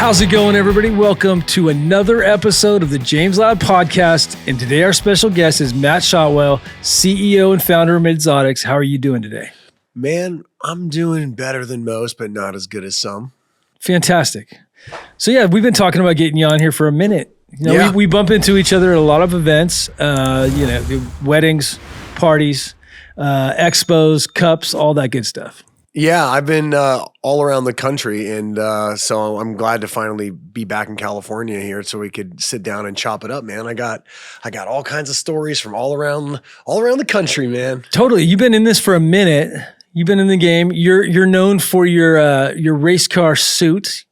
How's it going, everybody? Welcome to another episode of the James Loud Podcast. And today our special guest is Matt Shotwell, CEO and founder of Midzotics. How are you doing today? Man, I'm doing better than most, but not as good as some. Fantastic. So yeah, we've been talking about getting you on here for a minute. We bump into each other at a lot of events, weddings, parties, expos, cups, all that good stuff. Yeah, I've been all around the country, and so I'm glad to finally be back in California here, so we could sit down and chop it up, man. I got all kinds of stories from all around the country, man. Totally, you've been in this for a minute. You've been in the game. You're known for your race car suit.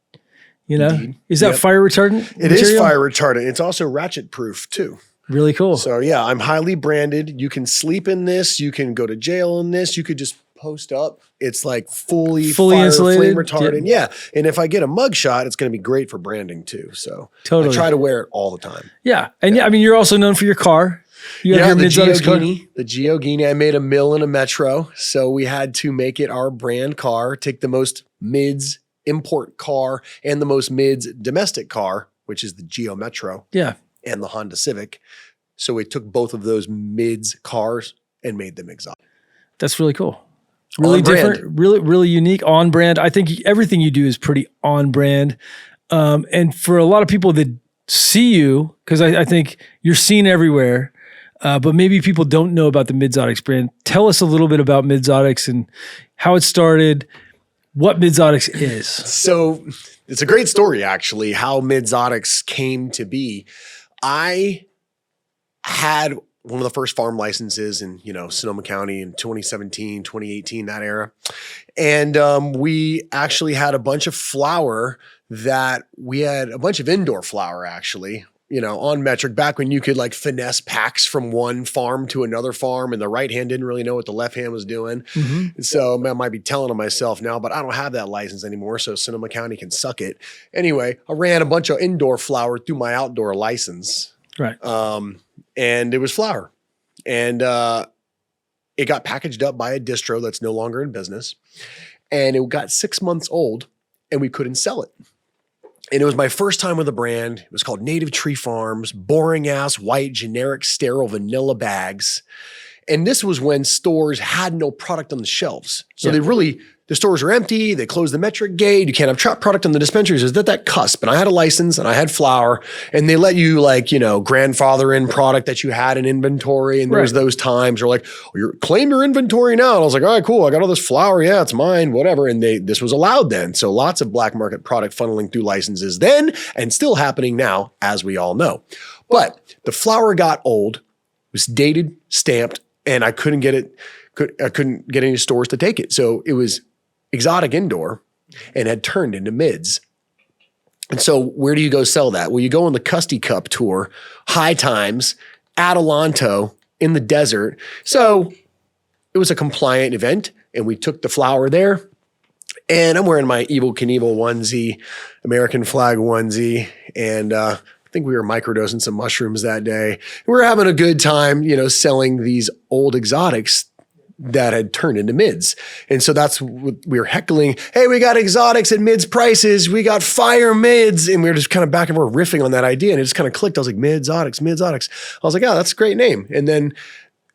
Indeed. Is that fire retardant? It is fire retardant. It's also ratchet proof too. Really cool. So yeah, I'm highly branded. You can sleep in this. You can go to jail in this. You could just post up. It's like fully fire, insulated, flame retardant. Yeah. And if I get a mug shot, it's going to be great for branding too. So totally. I try to wear it all the time. Yeah. And I mean, you're also known for your car. You have your Midzotics car. The Gio. I made a mill in a Metro. So we had to make it our brand car, take the most midz import car and the most midz domestic car, which is the Gio Metro. Yeah. And the Honda Civic. So we took both of those midz cars and made them exotic. That's really cool. Really different, really unique, on brand. I think everything you do is pretty on brand. And for a lot of people that see you, because I think you're seen everywhere, but maybe people don't know about the Midzotics brand. Tell us a little bit about Midzotics and how it started, what Midzotics is. So it's a great story, actually, how Midzotics came to be. I had one of the first farm licenses in, Sonoma County in 2017, 2018, that era. And we actually had a bunch of flower we had a bunch of indoor flower, actually, on metric, back when you could like finesse packs from one farm to another farm and the right hand didn't really know what the left hand was doing. Mm-hmm. So I might be telling on myself now, but I don't have that license anymore. So Sonoma County can suck it. Anyway, I ran a bunch of indoor flower through my outdoor license. Right. And it was flour. And it got packaged up by a distro that's no longer in business. And it got 6 months old and we couldn't sell it. And it was my first time with a brand. It was called Native Tree Farms, boring ass, white, generic, sterile vanilla bags. And this was when stores had no product on the shelves. So the stores are empty. They closed the metric gate. You can't have product on the dispensaries. It's that cusp. And I had a license and I had flour and they let you grandfather in product that you had in inventory. And there was those times where claim your inventory now. And I was like, all right, cool. I got all this flour. Yeah, it's mine, whatever. And this was allowed then. So lots of black market product funneling through licenses then and still happening now, as we all know. But the flour got old, was dated, stamped, and I couldn't get it. I couldn't get any stores to take it. So it was exotic indoor and had turned into midz. And so where do you go sell that? Well, you go on the Custy Cup tour, High Times, Adelanto, in the desert. So it was a compliant event and we took the flower there and I'm wearing my Evel Knievel onesie, American flag onesie. And I think we were microdosing some mushrooms that day. We were having a good time, selling these old exotics that had turned into midz. And so that's what we were heckling. Hey, we got exotics at midz prices. We got fire midz. And we were just kind of back and forth riffing on that idea. And it just kind of clicked. I was like, Midzotics. I was like, oh, that's a great name. And then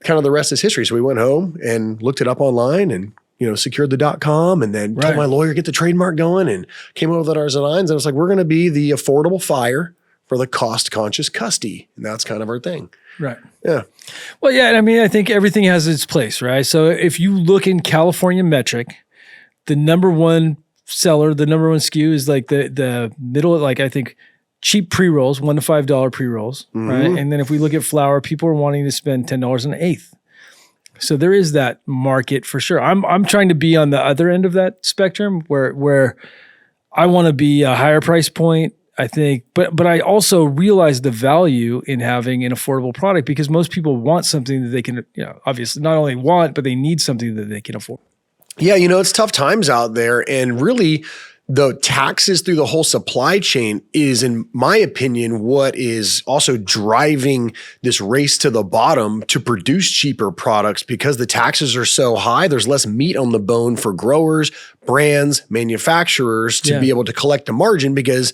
kind of the rest is history. So we went home and looked it up online and, secured the .com and then told my lawyer, get the trademark going and came over with our designs. And I was like, we're going to be the affordable fire for the cost conscious custy. And that's kind of our thing. Right. Yeah. Well, yeah. I mean, I think everything has its place, right? So if you look in California metric, the number one seller, the number one SKU is like the middle, I think cheap pre-rolls, $1 to $5 pre-rolls, right? And then if we look at flour, people are wanting to spend $10 an eighth. So there is that market for sure. I'm trying to be on the other end of that spectrum where I want to be a higher price point, I think, but I also realize the value in having an affordable product because most people want something that they can, obviously not only want, but they need something that they can afford. Yeah, it's tough times out there. And really, the taxes through the whole supply chain is, in my opinion, what is also driving this race to the bottom to produce cheaper products, because the taxes are so high. There's less meat on the bone for growers, brands, manufacturers to be able to collect a margin, because,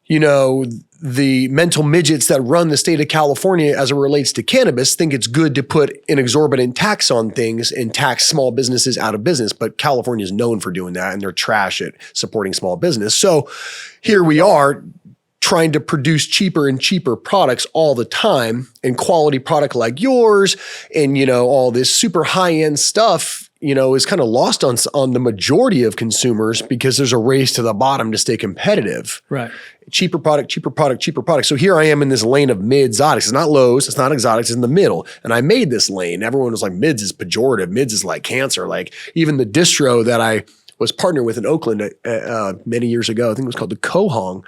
you know, the mental midgets that run the state of California as it relates to cannabis think it's good to put an exorbitant tax on things and tax small businesses out of business. But California is known for doing that, and they're trash at supporting small business. So here we are trying to produce cheaper and cheaper products all the time, and quality product like yours and, you know, all this super high-end stuff, you know, is kind of lost on the majority of consumers because there's a race to the bottom to stay competitive. Right. Cheaper product, cheaper product, cheaper product. So here I am in this lane of midzotics. It's not lows, it's not exotics, it's in the middle. And I made this lane. Everyone was like, midz is pejorative. Midz is like cancer. Like even the distro that I was partnered with in Oakland many years ago, I think it was called the Kohong.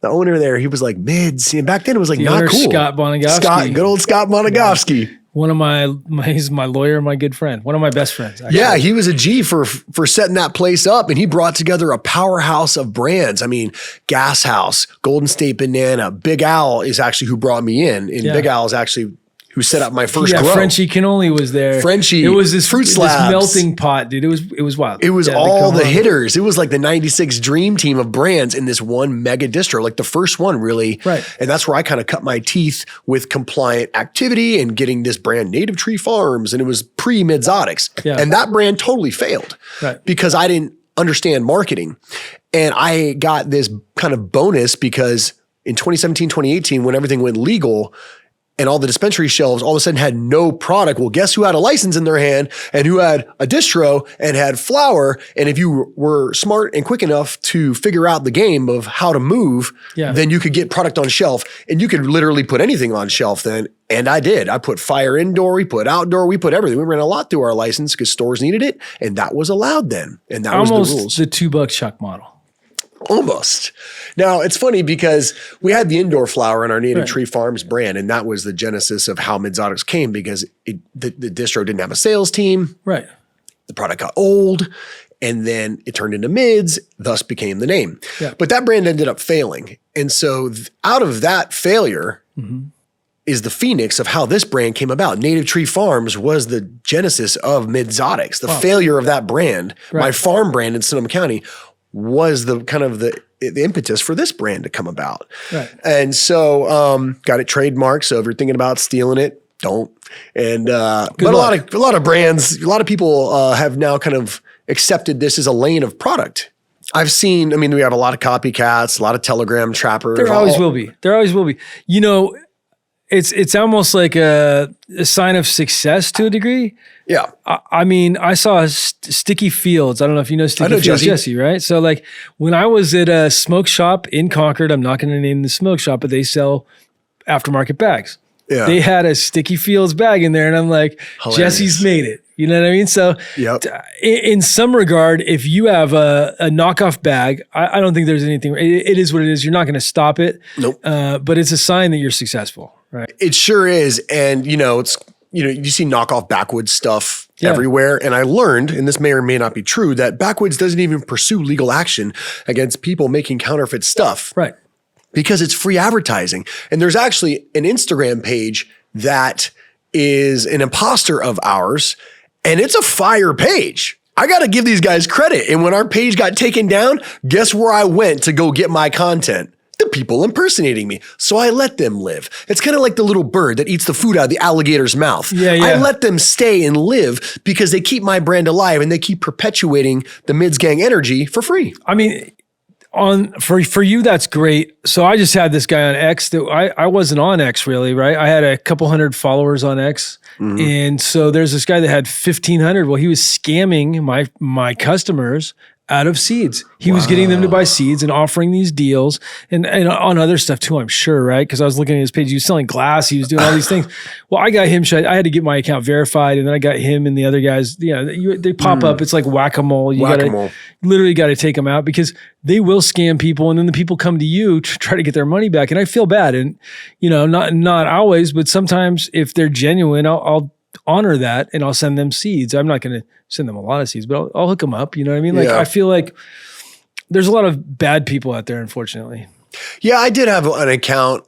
The owner there, he was like, midz. And back then it was like not cool. Scott Bonagowski. Good old Scott Bonagowski. Yeah. One of he's my lawyer, my good friend, one of my best friends. Actually. Yeah, he was a G for setting that place up, and he brought together a powerhouse of brands. I mean, Gas House, Golden State Banana, Big Al is actually who brought me in, and Big Al is actually who set up my first grow. Frenchie Cannoli was there. Frenchie, it was this Fruit Slabs. This melting pot, dude. It was wild. It was all the hitters. It was like the 96 dream team of brands in this one mega distro, like the first one really. Right. And that's where I kind of cut my teeth with compliant activity and getting this brand Native Tree Farms. And it was pre-Midzotics. Yeah. And that brand totally failed because I didn't understand marketing. And I got this kind of bonus because in 2017, 2018, when everything went legal, and all the dispensary shelves all of a sudden had no product. Well, guess who had a license in their hand and who had a distro and had flower? And if you were smart and quick enough to figure out the game of how to move, then you could get product on shelf, and you could literally put anything on shelf then. And I did. I put fire indoor, we put outdoor, we put everything. We ran a lot through our license because stores needed it, and that was allowed then. And that was the rules. Almost the $2 chuck model. Almost. Now, it's funny because we had the indoor flower in our Native Tree Farms brand, and that was the genesis of how Midzotics came, because the distro didn't have a sales team. Right. The product got old, and then it turned into Midz, thus became the name. Yeah. But that brand ended up failing. And so out of that failure is the phoenix of how this brand came about. Native Tree Farms was the genesis of Midzotics. The failure of that brand, my farm brand in Sonoma County, was the kind of the impetus for this brand to come about. Right. And so got it trademarked. So if you're thinking about stealing it, don't. And but a lot of brands, a lot of people have now kind of accepted this as a lane of product. I've seen, I mean, we have a lot of copycats, a lot of Telegram trappers. There always will be. There always will be. You know, it's almost like a sign of success to a degree. Yeah. I mean, I saw Sticky Fields. I don't know if you know Sticky Fields, Jesse, right? So like when I was at a smoke shop in Concord, I'm not going to name the smoke shop, but they sell aftermarket bags. Yeah. They had a Sticky Fields bag in there, and I'm like, hilarious. Jesse's made it. You know what I mean? So in some regard, if you have a knockoff bag, I don't think there's anything, it is what it is. You're not going to stop it. Nope. But it's a sign that you're successful, right? It sure is. And you see knockoff backwoods stuff everywhere. And I learned, and this may or may not be true, that backwoods doesn't even pursue legal action against people making counterfeit stuff. Right. Because it's free advertising. And there's actually an Instagram page that is an imposter of ours, and it's a fire page. I got to give these guys credit. And when our page got taken down, guess where I went to go get my content? The people impersonating me. So I let them live. It's kind of like the little bird that eats the food out of the alligator's mouth. I let them stay and live because they keep my brand alive, and they keep perpetuating the Midz Gang energy for free. I mean, for you, that's great. So I just had this guy on X that I wasn't on X really, right? I had a couple hundred followers on X. Mm-hmm. And so there's this guy that had 1,500. Well, he was scamming my customers out of seeds. He was getting them to buy seeds and offering these deals and on other stuff too, I'm sure, right? Because I was looking at his page. He was selling glass. He was doing all these things. Well, I got him. I had to get my account verified, and then I got him and the other guys. They pop up. It's like whack-a-mole. You literally got to take them out because they will scam people, and then the people come to you to try to get their money back. And I feel bad. And not always, but sometimes if they're genuine, I'll honor that and I'll send them seeds. I'm not going to send them a lot of seeds, but I'll hook them up. You know what I mean? Like I feel like there's a lot of bad people out there, unfortunately. Yeah, I did have an account.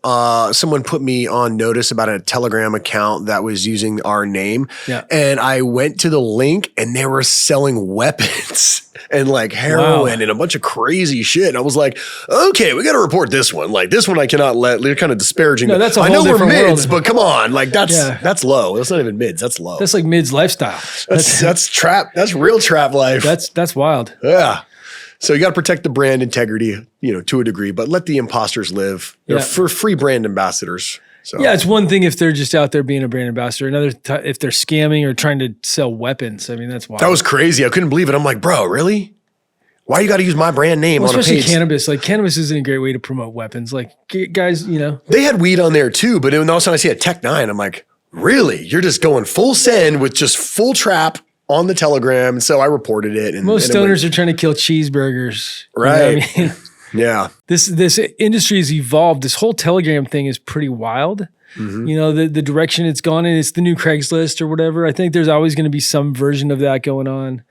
Someone put me on notice about a Telegram account that was using our name. Yeah. And I went to the link and they were selling weapons and like heroin and a bunch of crazy shit. And I was like, okay, we got to report this one. Like this one I cannot let, they're kind of disparaging. No, that's a whole I know we're different mids, world. but come on. Like that's low. That's not even mids. That's low. That's like midz lifestyle. That's trap. That's real trap life. That's wild. Yeah. So you got to protect the brand integrity, to a degree, but let the imposters live. They're for free brand ambassadors. So. Yeah, it's one thing if they're just out there being a brand ambassador. Another if they're scamming or trying to sell weapons. I mean, that's wild. That was crazy. I couldn't believe it. I'm like, bro, really? Why you got to use my brand name on a especially page? cannabis. Like cannabis isn't a great way to promote weapons. Like guys, They had weed on there too, but then all of a sudden I see a Tech 9. I'm like, really? You're just going full send with just full trap on the Telegram. And so I reported it. And most stoners are trying to kill cheeseburgers. Right. You know what I mean? Yeah. This industry has evolved. This whole Telegram thing is pretty wild. Mm-hmm. The direction it's gone in, it's the new Craigslist or whatever. I think there's always going to be some version of that going on.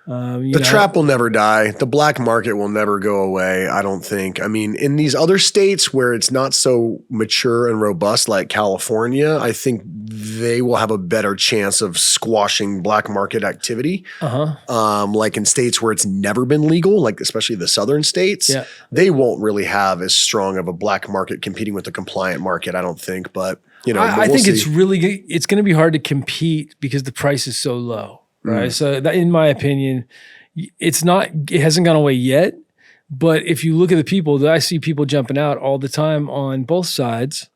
The trap will never die. The black market will never go away, I don't think. I mean, in these other states where it's not so mature and robust like California, I think they will have a better chance of squashing black market activity. Like in states where it's never been legal, like especially the southern states, they won't really have as strong of a black market competing with the compliant market, I don't think. But, I think it's going to be hard to compete because the price is so low. Right. So that, in my opinion, it hasn't gone away yet. But if you look at the people, I see people jumping out all the time on both sides,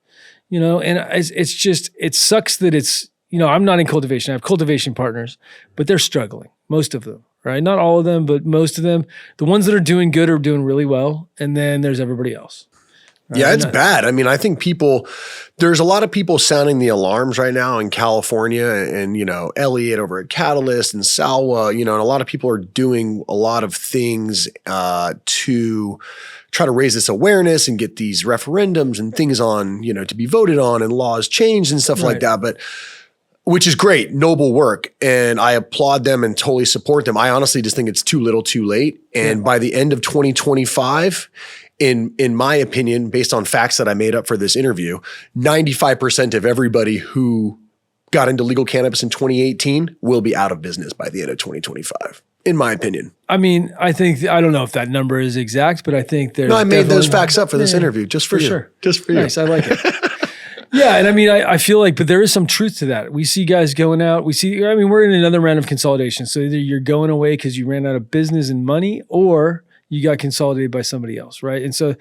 and it sucks that it's, I'm not in cultivation. I have cultivation partners, but they're struggling. Most of them, right? Not all of them, but most of them. The ones that are doing good are doing really well. And then there's everybody else. Right? Yeah, it's bad. I mean, I think there's a lot of people sounding the alarms right now in California and, Elliot over at Catalyst and Salwa, and a lot of people are doing a lot of things to try to raise this awareness and get these referendums and things on, to be voted on and laws changed and stuff like that. But which is great, noble work. And I applaud them and totally support them. I honestly just think it's too little too late. And by the end of 2025, in my opinion, based on facts that I made up for this interview, 95% of everybody who got into legal cannabis in 2018 will be out of business by the end of 2025, in my opinion. I mean, I don't know if that number is exact, but I think there's. No, I made those facts up for this interview just for you. Sure. Just for you. Nice, I like it. Yeah, and I mean, I feel like, but there is some truth to that. We see guys going out. We're in another round of consolidation. So either you're going away because you ran out of business and money, or you got consolidated by somebody else, right? And so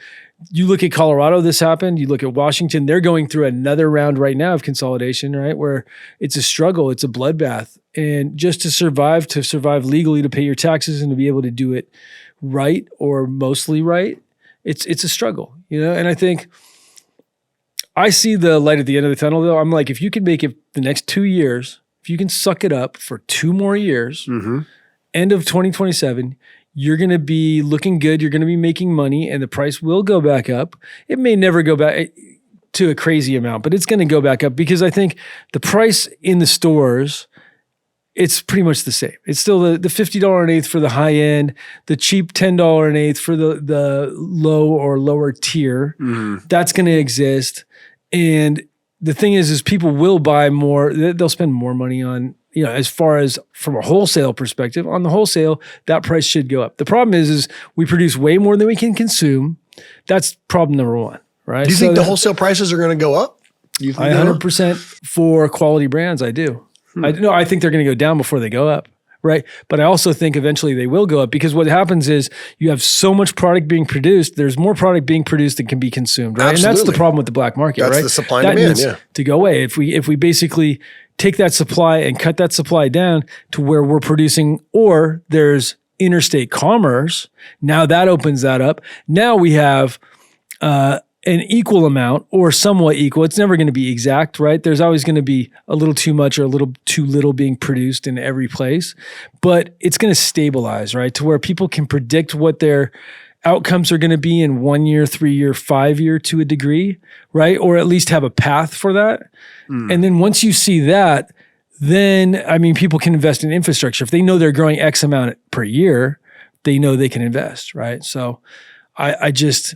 you look at Colorado, this happened. You look at Washington, they're going through another round right now of consolidation, right? Where it's a struggle, it's a bloodbath. And just to survive legally, to pay your taxes and to be able to do it right or mostly right, it's a struggle, And I think I see the light at the end of the tunnel though. I'm like, if you can make it the next 2 years, if you can suck it up for 2 more years, end of 2027, you're going to be looking good. You're going to be making money and the price will go back up. It may never go back to a crazy amount, but it's going to go back up because I think the price in the stores, it's pretty much the same. It's still the $50 an eighth for the high end, the cheap $10 an eighth for the low or lower tier. That's going to exist. And the thing is people will buy more. They'll spend more money on, as far as from a wholesale perspective, on the wholesale, that price should go up. The problem is we produce way more than we can consume. That's problem number one, right? Do you think the wholesale prices are going to go up? I 100% for quality brands. I do. I think they're going to go down before they go up, right? But I also think eventually they will go up because what happens is you have so much product being produced. There's more product being produced than can be consumed, right? Absolutely. And that's the problem with the black market, right? That's the supply and demand, needs to go away. If we basically take that supply and cut that supply down to where we're producing, or there's interstate commerce, now that opens that up. Now we have an equal amount or somewhat equal. It's never going to be exact, right? There's always going to be a little too much or a little too little being produced in every place, but it's going to stabilize, right? To where people can predict what their outcomes are going to be in 1 year, 3 year, 5 year to a degree, right? Or at least have a path for that. And then once you see that, then, people can invest in infrastructure. If they know they're growing X amount per year, they know they can invest, right? So I just,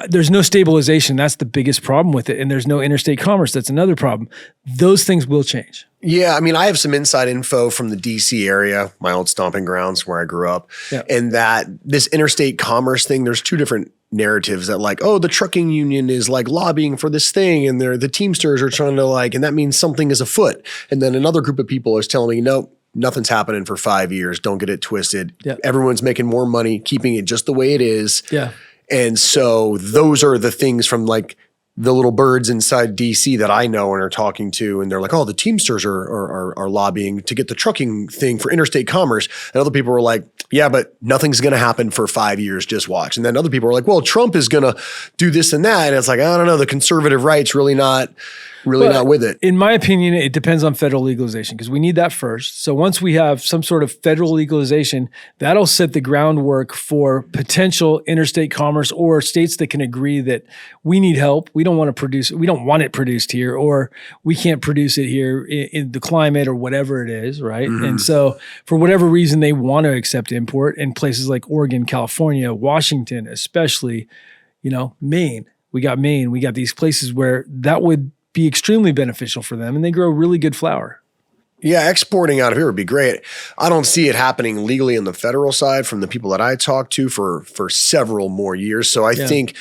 there's no stabilization. That's the biggest problem with it. And there's no interstate commerce. That's another problem. Those things will change. Yeah, I mean, I have some inside info from the DC area, my old stomping grounds where I grew up, and that this interstate commerce thing, there's two different narratives that like, oh, the trucking union is like lobbying for this thing and the Teamsters are trying to like, and that means something is afoot. And then another group of people is telling me, nope, nothing's happening for 5 years. Don't get it twisted. Yeah. Everyone's making more money, keeping it just the way it is. Yeah. And so those are the things from like the little birds inside DC that I know and are talking to, and they're like, oh, the Teamsters are lobbying to get the trucking thing for interstate commerce. And other people were like, yeah, but nothing's going to happen for 5 years. Just watch. And then other people are like, well, Trump is going to do this and that. And it's like, I don't know, the conservative right's really not with it. In my opinion, it depends on federal legalization because we need that first. So once we have some sort of federal legalization, that'll set the groundwork for potential interstate commerce or states that can agree that we need help. We don't want it produced here, or we can't produce it here in the climate or whatever it is, right? Mm-hmm. And so for whatever reason, they want to accept import in places like Oregon, California, Washington, especially, Maine. We got these places where that would be extremely beneficial for them, and they grow really good flower. Yeah, exporting out of here would be great. I don't see it happening legally on the federal side from the people that I talk to for several more years. So I think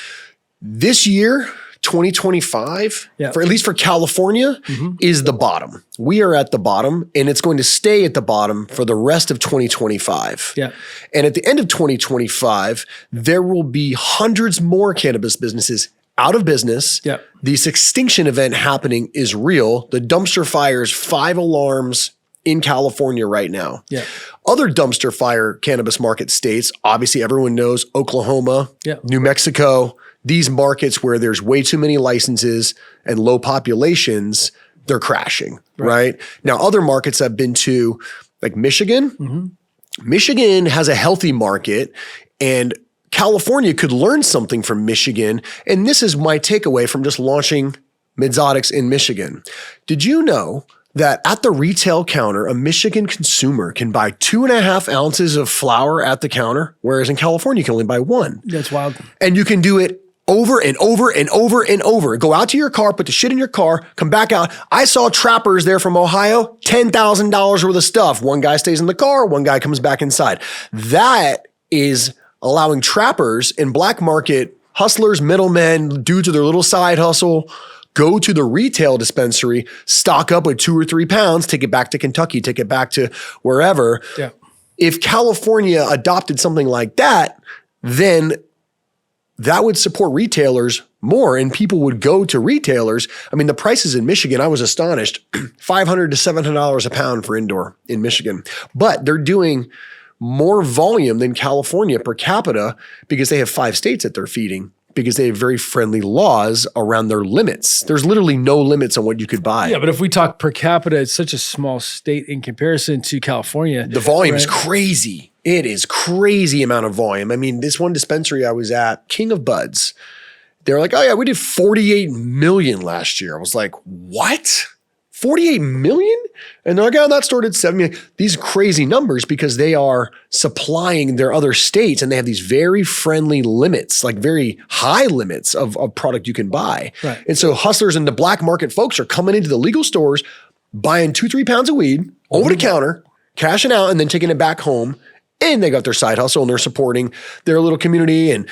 this year, 2025, for at least for California, is the bottom. We are at the bottom, and it's going to stay at the bottom for the rest of 2025. Yeah. And at the end of 2025, there will be hundreds more cannabis businesses out of business. Yeah. This extinction event happening is real. The dumpster fires, 5 alarms in California right now. Yeah. Other dumpster fire cannabis market states, obviously everyone knows Oklahoma, New Mexico, these markets where there's way too many licenses and low populations, they're crashing, right? Now, other markets I've been to, like Michigan, Michigan has a healthy market, and California could learn something from Michigan. And this is my takeaway from just launching Midzotics in Michigan. Did you know that at the retail counter, a Michigan consumer can buy 2.5 ounces of flower at the counter, whereas in California, you can only buy 1. That's wild. And you can do it over and over and over and over. Go out to your car, put the shit in your car, come back out. I saw trappers there from Ohio, $10,000 worth of stuff. One guy stays in the car, one guy comes back inside. That is allowing trappers and black market hustlers, middlemen, due to their little side hustle, go to the retail dispensary, stock up with 2 or 3 pounds, take it back to Kentucky, take it back to wherever. Yeah. If California adopted something like that, then that would support retailers more and people would go to retailers. I mean, the prices in Michigan, I was astonished, $500 to $700 a pound for indoor in Michigan, but they're doing more volume than California per capita because they have 5 states that they're feeding, because they have very friendly laws around their limits. There's literally no limits on what you could buy. Yeah, but if we talk per capita, it's such a small state in comparison to California. The volume is crazy. It is crazy amount of volume. I mean, this one dispensary I was at, King of Buds, they're like, oh yeah, we did 48 million last year. I was like, what? 48 million? And they're like, oh, that store did 7 million. These crazy numbers because they are supplying their other states and they have these very friendly limits, like very high limits of product you can buy. Right. And so hustlers and the black market folks are coming into the legal stores, buying 2-3 pounds of weed over the counter, cashing out, and then taking it back home. And they got their side hustle and they're supporting their little community and,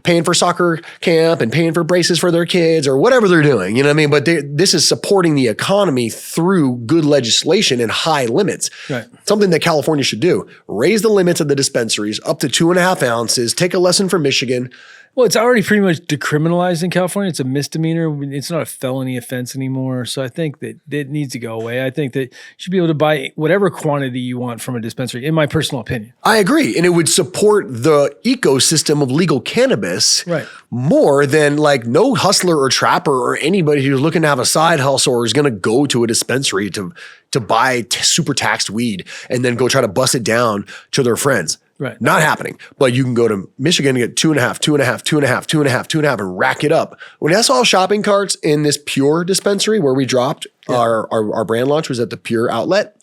paying for soccer camp and paying for braces for their kids or whatever they're doing. You know what I mean? But this is supporting the economy through good legislation and high limits. Right. Something that California should do. Raise the limits of the dispensaries up to 2.5 ounces. Take a lesson from Michigan. Well, it's already pretty much decriminalized in California. It's a misdemeanor. It's not a felony offense anymore. So I think that it needs to go away. I think that you should be able to buy whatever quantity you want from a dispensary, in my personal opinion. I agree. And it would support the ecosystem of legal cannabis more than like no hustler or trapper or anybody who's looking to have a side hustle or is going to go to a dispensary to buy super taxed weed and then go try to bust it down to their friends. Right. Not happening. But you can go to Michigan and get 2.5 and rack it up. When I saw shopping carts in this Pure dispensary where we dropped our brand launch was at the Pure outlet.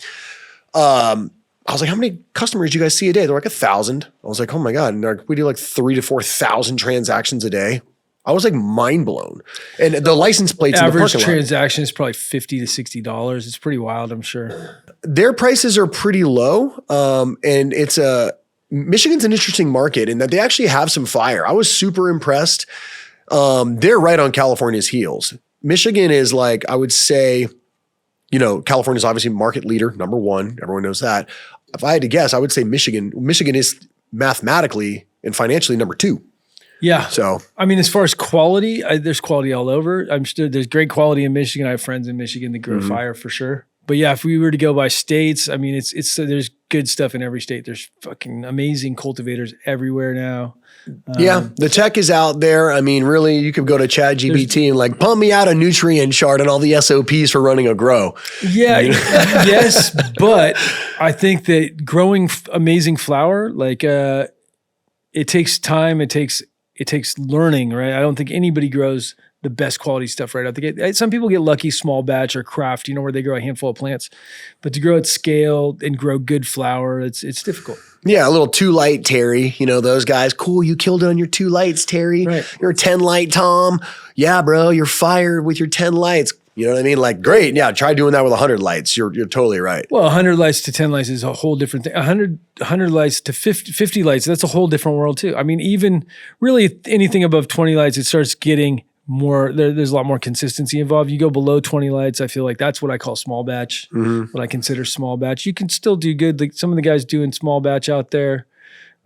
I was like, how many customers do you guys see a day? They're like 1,000. I was like, oh my God. And we do like 3,000 to 4,000 transactions a day. I was like mind blown. And the license plates in the Average parking lot. transaction is probably $50 to $60. It's pretty wild, I'm sure. Their prices are pretty low. And Michigan's an interesting market in that they actually have some fire. I was super impressed. They're right on California's heels. Michigan is like, I would say, California's obviously market leader, number one. Everyone knows that. If I had to guess, I would say Michigan is mathematically and financially number two. Yeah. So, I mean, as far as quality, there's quality all over. I'm sure there's great quality in Michigan. I have friends in Michigan that grow fire for sure. But yeah, if we were to go by states, I mean, it's there's good stuff in every state. There's fucking amazing cultivators everywhere now. The tech is out there. I mean, really, you could go to ChatGPT and like pump me out a nutrient chart and all the SOPs for running a grow. Yeah, yes, but I think that growing amazing flower, like it takes time. It takes learning, right? I don't think anybody grows the best quality stuff right out the gate. Some people get lucky, small batch or craft, where they grow a handful of plants, but to grow at scale and grow good flower, it's difficult. Yeah, a little 2 light Terry, those guys. Cool, you killed it on your 2 lights, Terry. Right. You're a 10 light Tom. Yeah, bro, you're fired with your 10 lights. You know what I mean? Like, great. Yeah, try doing that with 100 lights. You're totally right. Well, 100 lights to 10 lights is a whole different thing. 100 lights to 50 lights, that's a whole different world too. I mean, even really anything above 20 lights, it starts getting more, there's a lot more consistency involved. You go below 20 lights, I feel like that's what I call small batch, what I consider small batch. You can still do good. Like some of the guys doing small batch out there,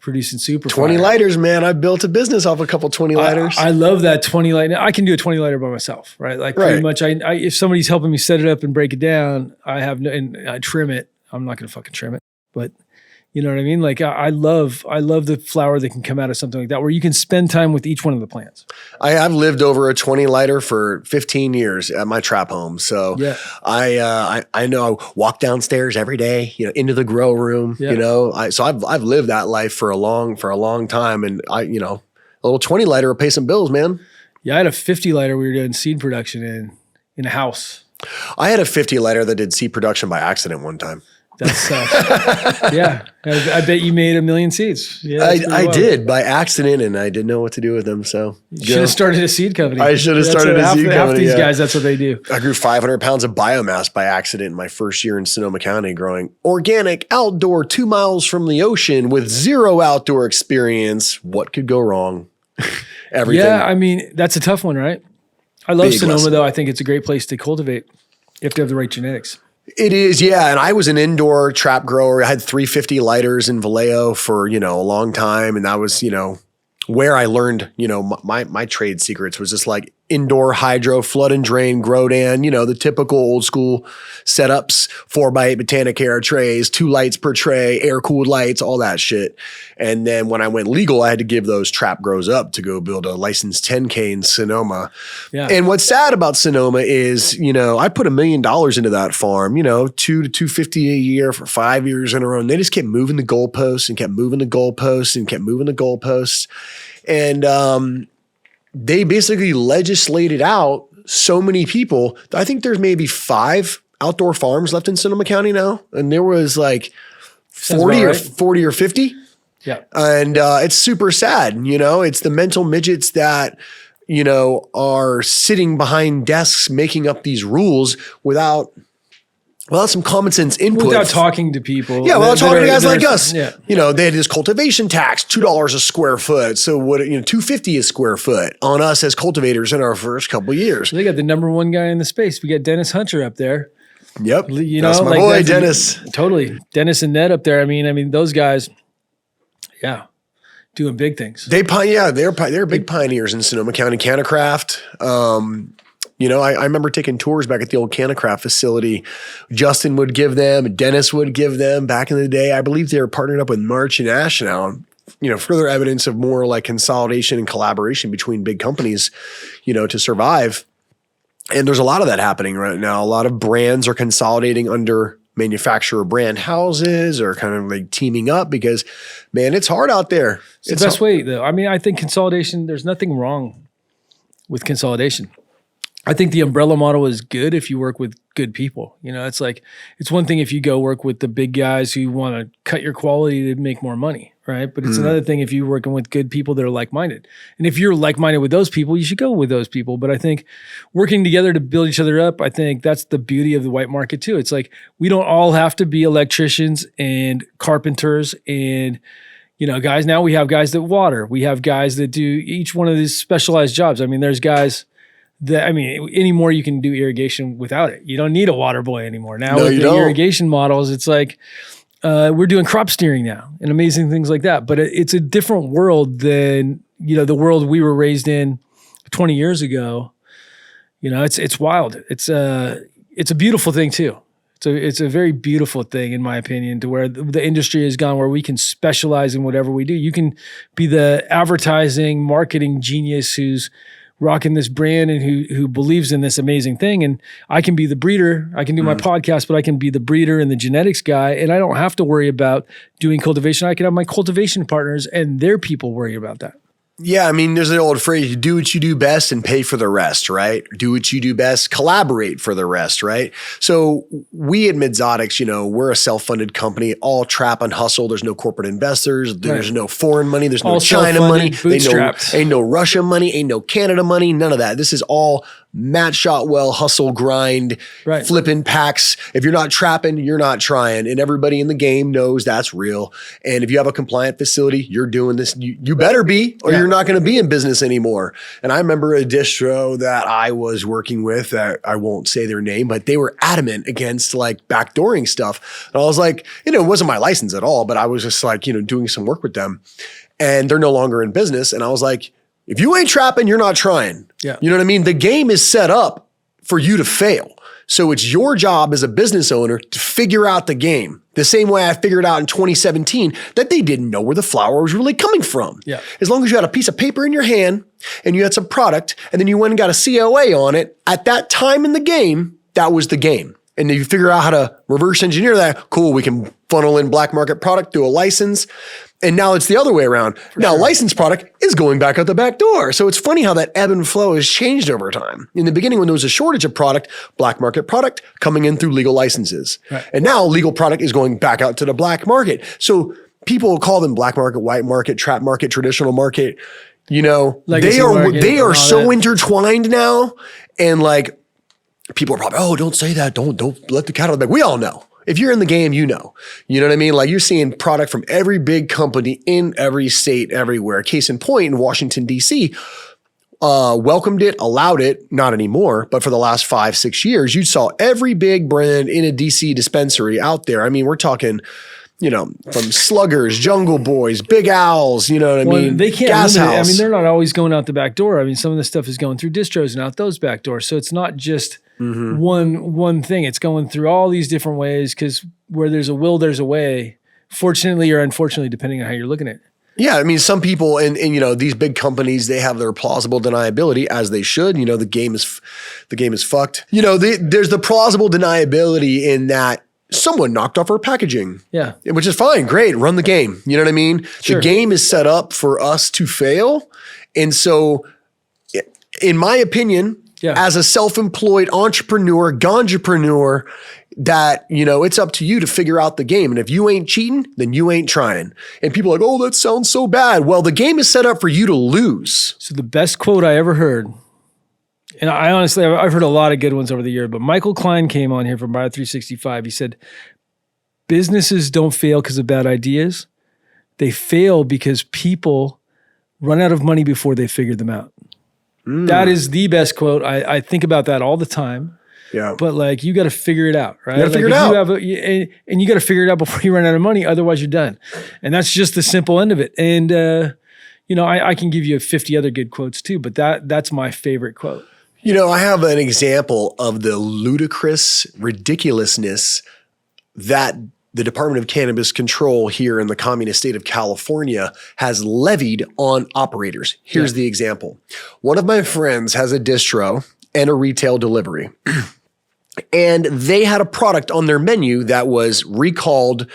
producing super 20 fire. lighters, man. I built a business off a couple 20 lighters. I love that 20 light. I can do a 20 lighter by myself, right? Like pretty much if somebody's helping me set it up and break it down, and I trim it. I'm not going to fucking trim it, but you know what I mean? Like I love the flower that can come out of something like that where you can spend time with each one of the plants. I've lived over a 20 lighter for 15 years at my trap home. So yeah. I know I walk downstairs every day, into the grow room, so I've lived that life for a long time. And a little 20 lighter will pay some bills, man. Yeah. I had a 50 lighter we were doing seed production in a house. I had a 50 lighter that did seed production by accident one time. That's yeah. I bet you made 1 million seeds. Yeah, I did by accident, and I didn't know what to do with them. So you should have started a seed company. I should have started a seed company. Half these guys, that's what they do. I grew 500 pounds of biomass by accident in my first year in Sonoma County, growing organic outdoor 2 miles from the ocean with zero outdoor experience. What could go wrong? Everything. Yeah, I mean that's a tough one, right? I love Big Sonoma lesson. though. I think it's a great place to cultivate. You have to have the right genetics. It is, yeah. And I was an indoor trap grower. I had 350 lighters in Vallejo for, a long time. And that was, where I learned, my trade secrets was just like indoor hydro, flood and drain, Grodan, the typical old school setups, 4x8 Botanicare trays, 2 lights per tray, air cooled lights, all that shit. And then when I went legal, I had to give those trap grows up to go build a licensed 10K in Sonoma. Yeah. And what's sad about Sonoma is, I put $1 million into that farm, 2 to 250 a year for 5 years in a row. And they just kept moving the goalposts and kept moving the goalposts and kept moving the goalposts. And they basically legislated out so many people. I think there's maybe 5 outdoor farms left in Sonoma County now. And there was like 40 or 50. Yeah. And it's super sad. It's the mental midgets that, are sitting behind desks making up these rules without some common sense input. Without talking to people. Yeah, without talking to guys like us. Yeah. They had this cultivation tax, $2 a square foot. So what, $2.50 a square foot on us as cultivators in our first couple of years. They got the number one guy in the space. We got Dennis Hunter up there. Yep. That's my boy, Dennis. Totally. Dennis and Ned up there. I mean, those guys, yeah, doing big things. They're big pioneers in Sonoma County Cannacraft. I remember taking tours back at the old Cannacraft facility. Justin would give them, Dennis would give them back in the day. I believe they were partnered up with March and Ash now. Further evidence of more like consolidation and collaboration between big companies, to survive. And there's a lot of that happening right now. A lot of brands are consolidating under manufacturer brand houses or kind of like teaming up because, man, it's hard out there. It's the best way though. I mean, I think consolidation, there's nothing wrong with consolidation. I think the umbrella model is good if you work with good people. You know, it's like, it's one thing if you go work with the big guys who want to cut your quality to make more money, right? But it's another thing if you're working with good people that are like-minded. And if you're like-minded with those people, you should go with those people. But I think working together to build each other up, I think that's the beauty of the white market too. It's like, we don't all have to be electricians and carpenters and, you know, guys. Now we have guys that water. We have guys that do each one of these specialized jobs. I mean, there's guys that, I mean, anymore you can do irrigation without it. You don't need a water boy anymore. Now with the irrigation models, it's like we're doing crop steering now and amazing things like that. But it's a different world than, you know, the world we were raised in 20 years ago. You know, it's wild. It's a beautiful thing too. It's a very beautiful thing, in my opinion, to where the industry has gone, where we can specialize in whatever we do. You can be the advertising, marketing genius who's rocking this brand and who believes in this amazing thing. And I can be the breeder. I can do my podcast, but I can be the breeder and the genetics guy. And I don't have to worry about doing cultivation. I can have my cultivation partners and their people worry about that. Yeah, I mean, there's an old phrase, you do what you do best and pay for the rest, right? Do what you do best, collaborate for the rest, right? So we at Midzotics, you know, we're a self-funded company, all trap and hustle. There's no corporate investors. There's no foreign money. There's no China money. Ain't no Russia money. Ain't no Canada money. None of that. This is all Matt Shotwell, hustle, grind, flipping packs. If you're not trapping, you're not trying. And everybody in the game knows that's real. And if you have a compliant facility, you're doing this. You better be, or you're not going to be in business anymore. And I remember a distro that I was working with, I won't say their name, but they were adamant against like backdooring stuff. And I was like, you know, it wasn't my license at all, but I was just like, you know, doing some work with them. And they're no longer in business. And I was like, if you ain't trapping, you're not trying. Yeah. You know what I mean? The game is set up for you to fail. So it's your job as a business owner to figure out the game. The same way I figured out in 2017 that they didn't know where the flower was really coming from. Yeah. As long as you had a piece of paper in your hand and you had some product and then you went and got a COA on it, at that time in the game, that was the game. And if you figure out how to reverse engineer that, cool, we can funnel in black market product through a license. And now it's the other way around. Now licensed product is going back out the back door. So it's funny how that ebb and flow has changed over time. In the beginning, when there was a shortage of product, black market product coming in through legal licenses. Right. And now legal product is going back out to the black market. So people call them black market, white market, trap market, traditional market. You know, they are so intertwined now. And like, people are probably, oh, don't say that. Don't let the cat out of the bag. We all know. If you're in the game, you know. You know what I mean? Like, you're seeing product from every big company in every state, everywhere. Case in point, in Washington, D.C., welcomed it, allowed it, not anymore, but for the last 5-6 years, you saw every big brand in a D.C. dispensary out there. I mean, we're talking, you know, from Sluggers, Jungle Boys, Big Owls, you know what I mean? They can't Gas House. I mean, they're not always going out the back door. I mean, some of the stuff is going through distros and out those back doors. So it's not just one thing. It's going through all these different ways, because where there's a will, there's a way, fortunately or unfortunately, depending on how you're looking at it. Yeah, I mean, some people, and you know, these big companies, they have their plausible deniability, as they should. You know, the game is fucked. You know, there's the plausible deniability in that someone knocked off our packaging. Yeah. Which is fine. Great. Run the game. You know what I mean? Sure. The game is set up for us to fail. And so, in my opinion, as a self-employed entrepreneur, ganjapreneur, that, you know, it's up to you to figure out the game. And if you ain't cheating, then you ain't trying. And people are like, oh, that sounds so bad. Well, the game is set up for you to lose. So the best quote I ever heard, and I honestly, I've heard a lot of good ones over the year, but Michael Klein came on here from Bio 365. He said, businesses don't fail because of bad ideas. They fail because people run out of money before they figure them out. That is the best quote. I think about that all the time. Yeah. But like, you got to figure it out, right? You got to figure it out. And you got to figure it out before you run out of money. Otherwise you're done. And that's just the simple end of it. And, you know, I can give you 50 other good quotes too, but that's my favorite quote. You know, I have an example of the ludicrous ridiculousness that the Department of Cannabis Control here in the communist state of California has levied on operators. Here's the example. One of my friends has a distro and a retail delivery. And they had a product on their menu that was recalled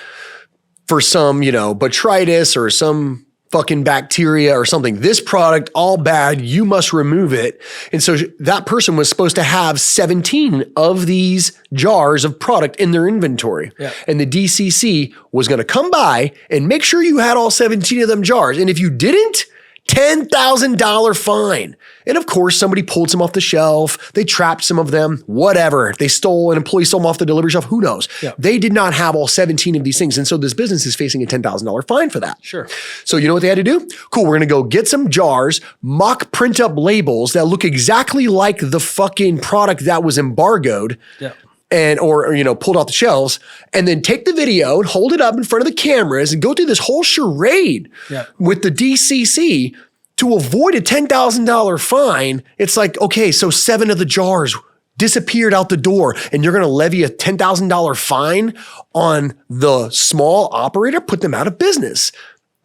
for some, you know, botrytis or some fucking bacteria or something. This product, all bad. You must remove it. And so that person was supposed to have 17 of these jars of product in their inventory. Yeah. And the DCC was going to come by and make sure you had all 17 of them jars. And if you didn't, $10,000 fine. And of course, somebody pulled some off the shelf. They trapped some of them, whatever. They stole, an employee stole them off the delivery shelf. Who knows? Yeah. They did not have all 17 of these things. And so this business is facing a $10,000 fine for that. Sure. So you know what they had to do? Cool. We're going to go get some jars, mock print up labels that look exactly like the fucking product that was embargoed. Yeah. And or pulled off the shelves, and then take the video and hold it up in front of the cameras and go through this whole charade with the DCC to avoid a $10,000 fine. It's like, okay, so 7 of the jars disappeared out the door, and you're going to levy a $10,000 fine on the small operator, put them out of business.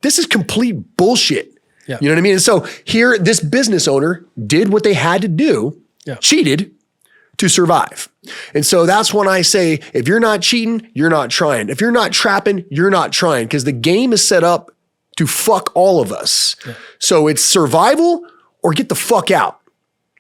This is complete bullshit. Yeah. You know what I mean? And so here, this business owner did what they had to do, cheated to survive. And so that's when I say, if you're not cheating, you're not trying. If you're not trapping, you're not trying, because the game is set up to fuck all of us. Yeah. So it's survival or get the fuck out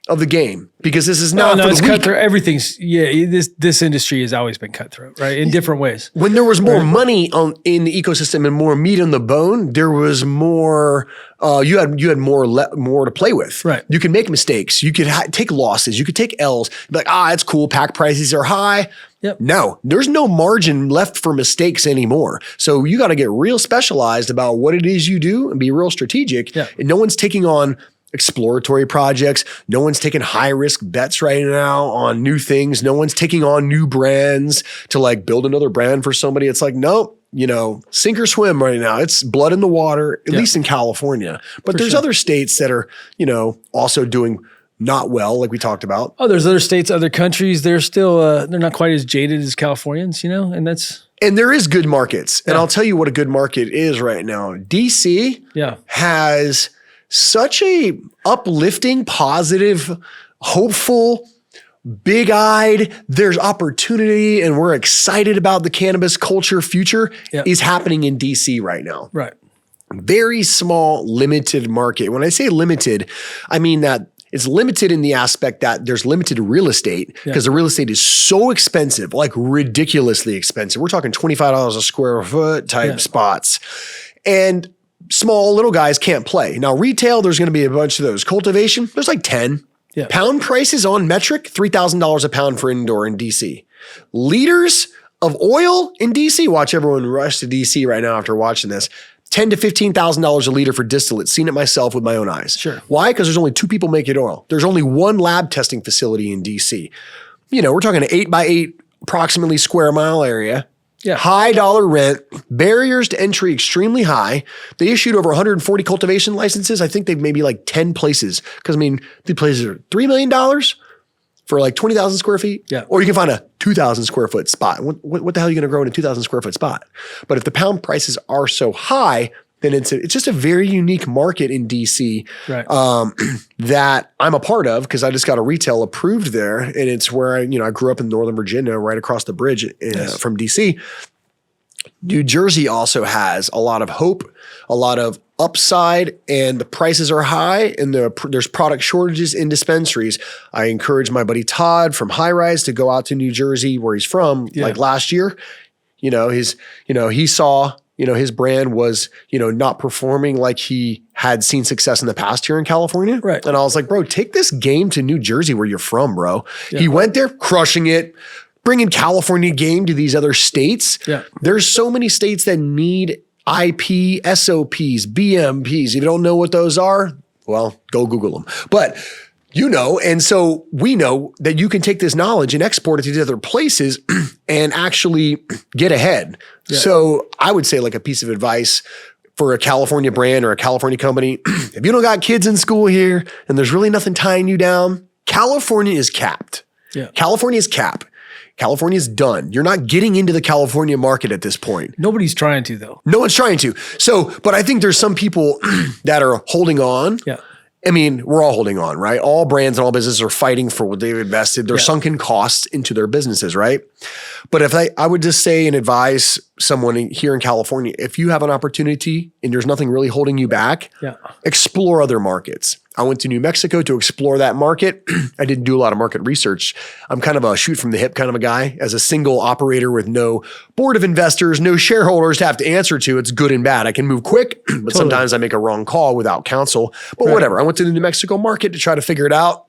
of the game, because this is not for it's the weak. cutthroat. Everything's this industry has always been cutthroat, right? In different ways. When there was more money in the ecosystem and more meat on the bone, there was more. You had more to play with. Right. You could make mistakes. You could take losses. You could take L's. Be like, it's cool. Pack prices are high. Yep. No, there's no margin left for mistakes anymore. So you got to get real specialized about what it is you do and be real strategic. Yeah. And no one's taking on exploratory projects. No one's taking high risk bets right now on new things. No one's taking on new brands to like build another brand for somebody. It's like, nope, sink or swim right now. It's blood in the water, at least in California. But there's other states that are, also doing not well, like we talked about. Oh, there's other states, other countries. They're still, they're not quite as jaded as Californians, and there is good markets. And I'll tell you what a good market is right now. DC has such a uplifting, positive, hopeful, big-eyed, there's opportunity, and we're excited about the cannabis culture future is happening in DC right now. Right. Very small, limited market. When I say limited, I mean that it's limited in the aspect that there's limited real estate, because the real estate is so expensive, like ridiculously expensive. We're talking $25 a square foot type spots. And small little guys can't play. Now, retail, there's going to be a bunch of those. Cultivation, there's like 10. Yeah. Pound prices on metric, $3,000 a pound for indoor in DC. Liters of oil in DC, watch everyone rush to DC right now after watching this, $10,000 to $15,000 a liter for distillate. Seen it myself with my own eyes. Sure. Why? Because there's only 2 people making oil. There's only 1 lab testing facility in DC. We're talking an 8x8 approximately square mile area. Yeah. High dollar rent, barriers to entry extremely high. They issued over 140 cultivation licenses. I think they've maybe like 10 places. Because the places are $3 million for like 20,000 square feet. Yeah. Or you can find a 2,000 square foot spot. What the hell are you going to grow in a 2,000 square foot spot? But if the pound prices are so high, then it's just a very unique market in DC that I'm a part of, because I just got a retail approved there, and it's where I grew up in Northern Virginia, right across the bridge from DC. New Jersey also has a lot of hope, a lot of upside, and the prices are high, and there's product shortages in dispensaries. I encourage my buddy Todd from High Rise to go out to New Jersey, where he's from, like last year. He saw his brand was, not performing like he had seen success in the past here in California. Right. And I was like, bro, take this game to New Jersey, where you're from, bro. Yeah. He went there crushing it, bringing California game to these other states. Yeah. There's so many states that need IP, SOPs, BMPs. If you don't know what those are, well, go Google them. But and so we know that you can take this knowledge and export it to these other places and actually get ahead. Yeah. So I would say, like, a piece of advice for a California brand or a California company, if you don't got kids in school here and there's really nothing tying you down, California is capped. Yeah. California is capped. California is done. You're not getting into the California market at this point. Nobody's trying to, though. No one's trying to. So, but I think there's some people that are holding on. Yeah. I mean, we're all holding on, right? All brands and all businesses are fighting for what they've invested, their sunken costs into their businesses, right? But if I would just say and advise someone here in California, if you have an opportunity and there's nothing really holding you back, explore other markets. I went to New Mexico to explore that market. I didn't do a lot of market research. I'm kind of a shoot from the hip kind of a guy. As a single operator with no board of investors, no shareholders to have to answer to, it's good and bad. I can move quick, but sometimes I make a wrong call without counsel. But whatever. I went to the New Mexico market to try to figure it out.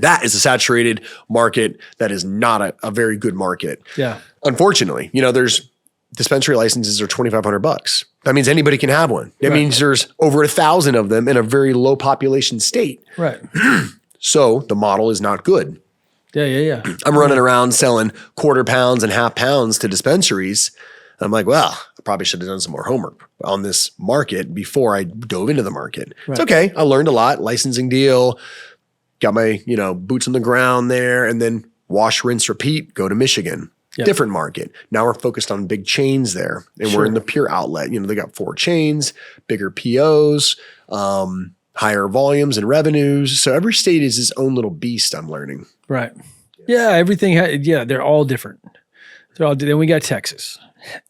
That is a saturated market. That is not a very good market. Yeah. Unfortunately, there's dispensary licenses are $2,500. That means anybody can have one. That means there's over 1,000 of them in a very low population state. Right. So the model is not good. Yeah. I'm running around selling quarter pounds and half pounds to dispensaries. I'm like, well, I probably should have done some more homework on this market before I dove into the market. Right. It's okay. I learned a lot. Licensing deal, got my, boots on the ground there, and then wash, rinse, repeat, go to Michigan. Yep. Different market. Now we're focused on big chains there, and we're in the pure outlet. They got 4 chains, bigger POs, higher volumes and revenues. So every state is its own little beast. I'm learning. Right. Yeah. Everything. They're all different. Then we got Texas.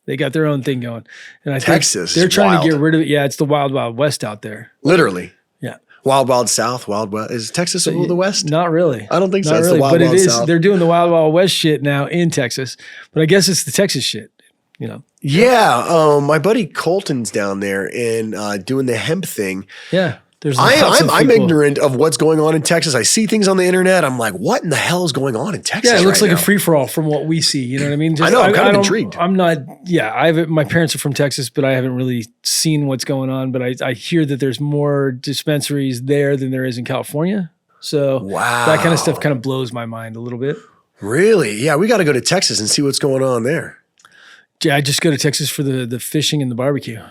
They got their own thing going. And Texas, they're trying to get rid of it. Yeah, it's the wild, wild west out there. Literally. Yeah. Wild, wild south, wild west. Is Texas a little the west? Not really. I don't think so. Not It's really, the wild, but wild it is. south. They're doing the wild, wild west shit now in Texas. But I guess it's the Texas shit. Yeah. My buddy Colton's down there and doing the hemp thing. Yeah. I'm ignorant of what's going on in Texas. I see things on the internet. I'm like, what in the hell is going on in Texas? Yeah, it looks right like now? a free for all from what we see. You know what I mean? I know. I'm kind of intrigued. I'm not. Yeah, my parents are from Texas, but I haven't really seen what's going on. But I hear that there's more dispensaries there than there is in California. So that kind of stuff kind of blows my mind a little bit. Really? Yeah, we got to go to Texas and see what's going on there. Yeah, I just go to Texas for the fishing and the barbecue.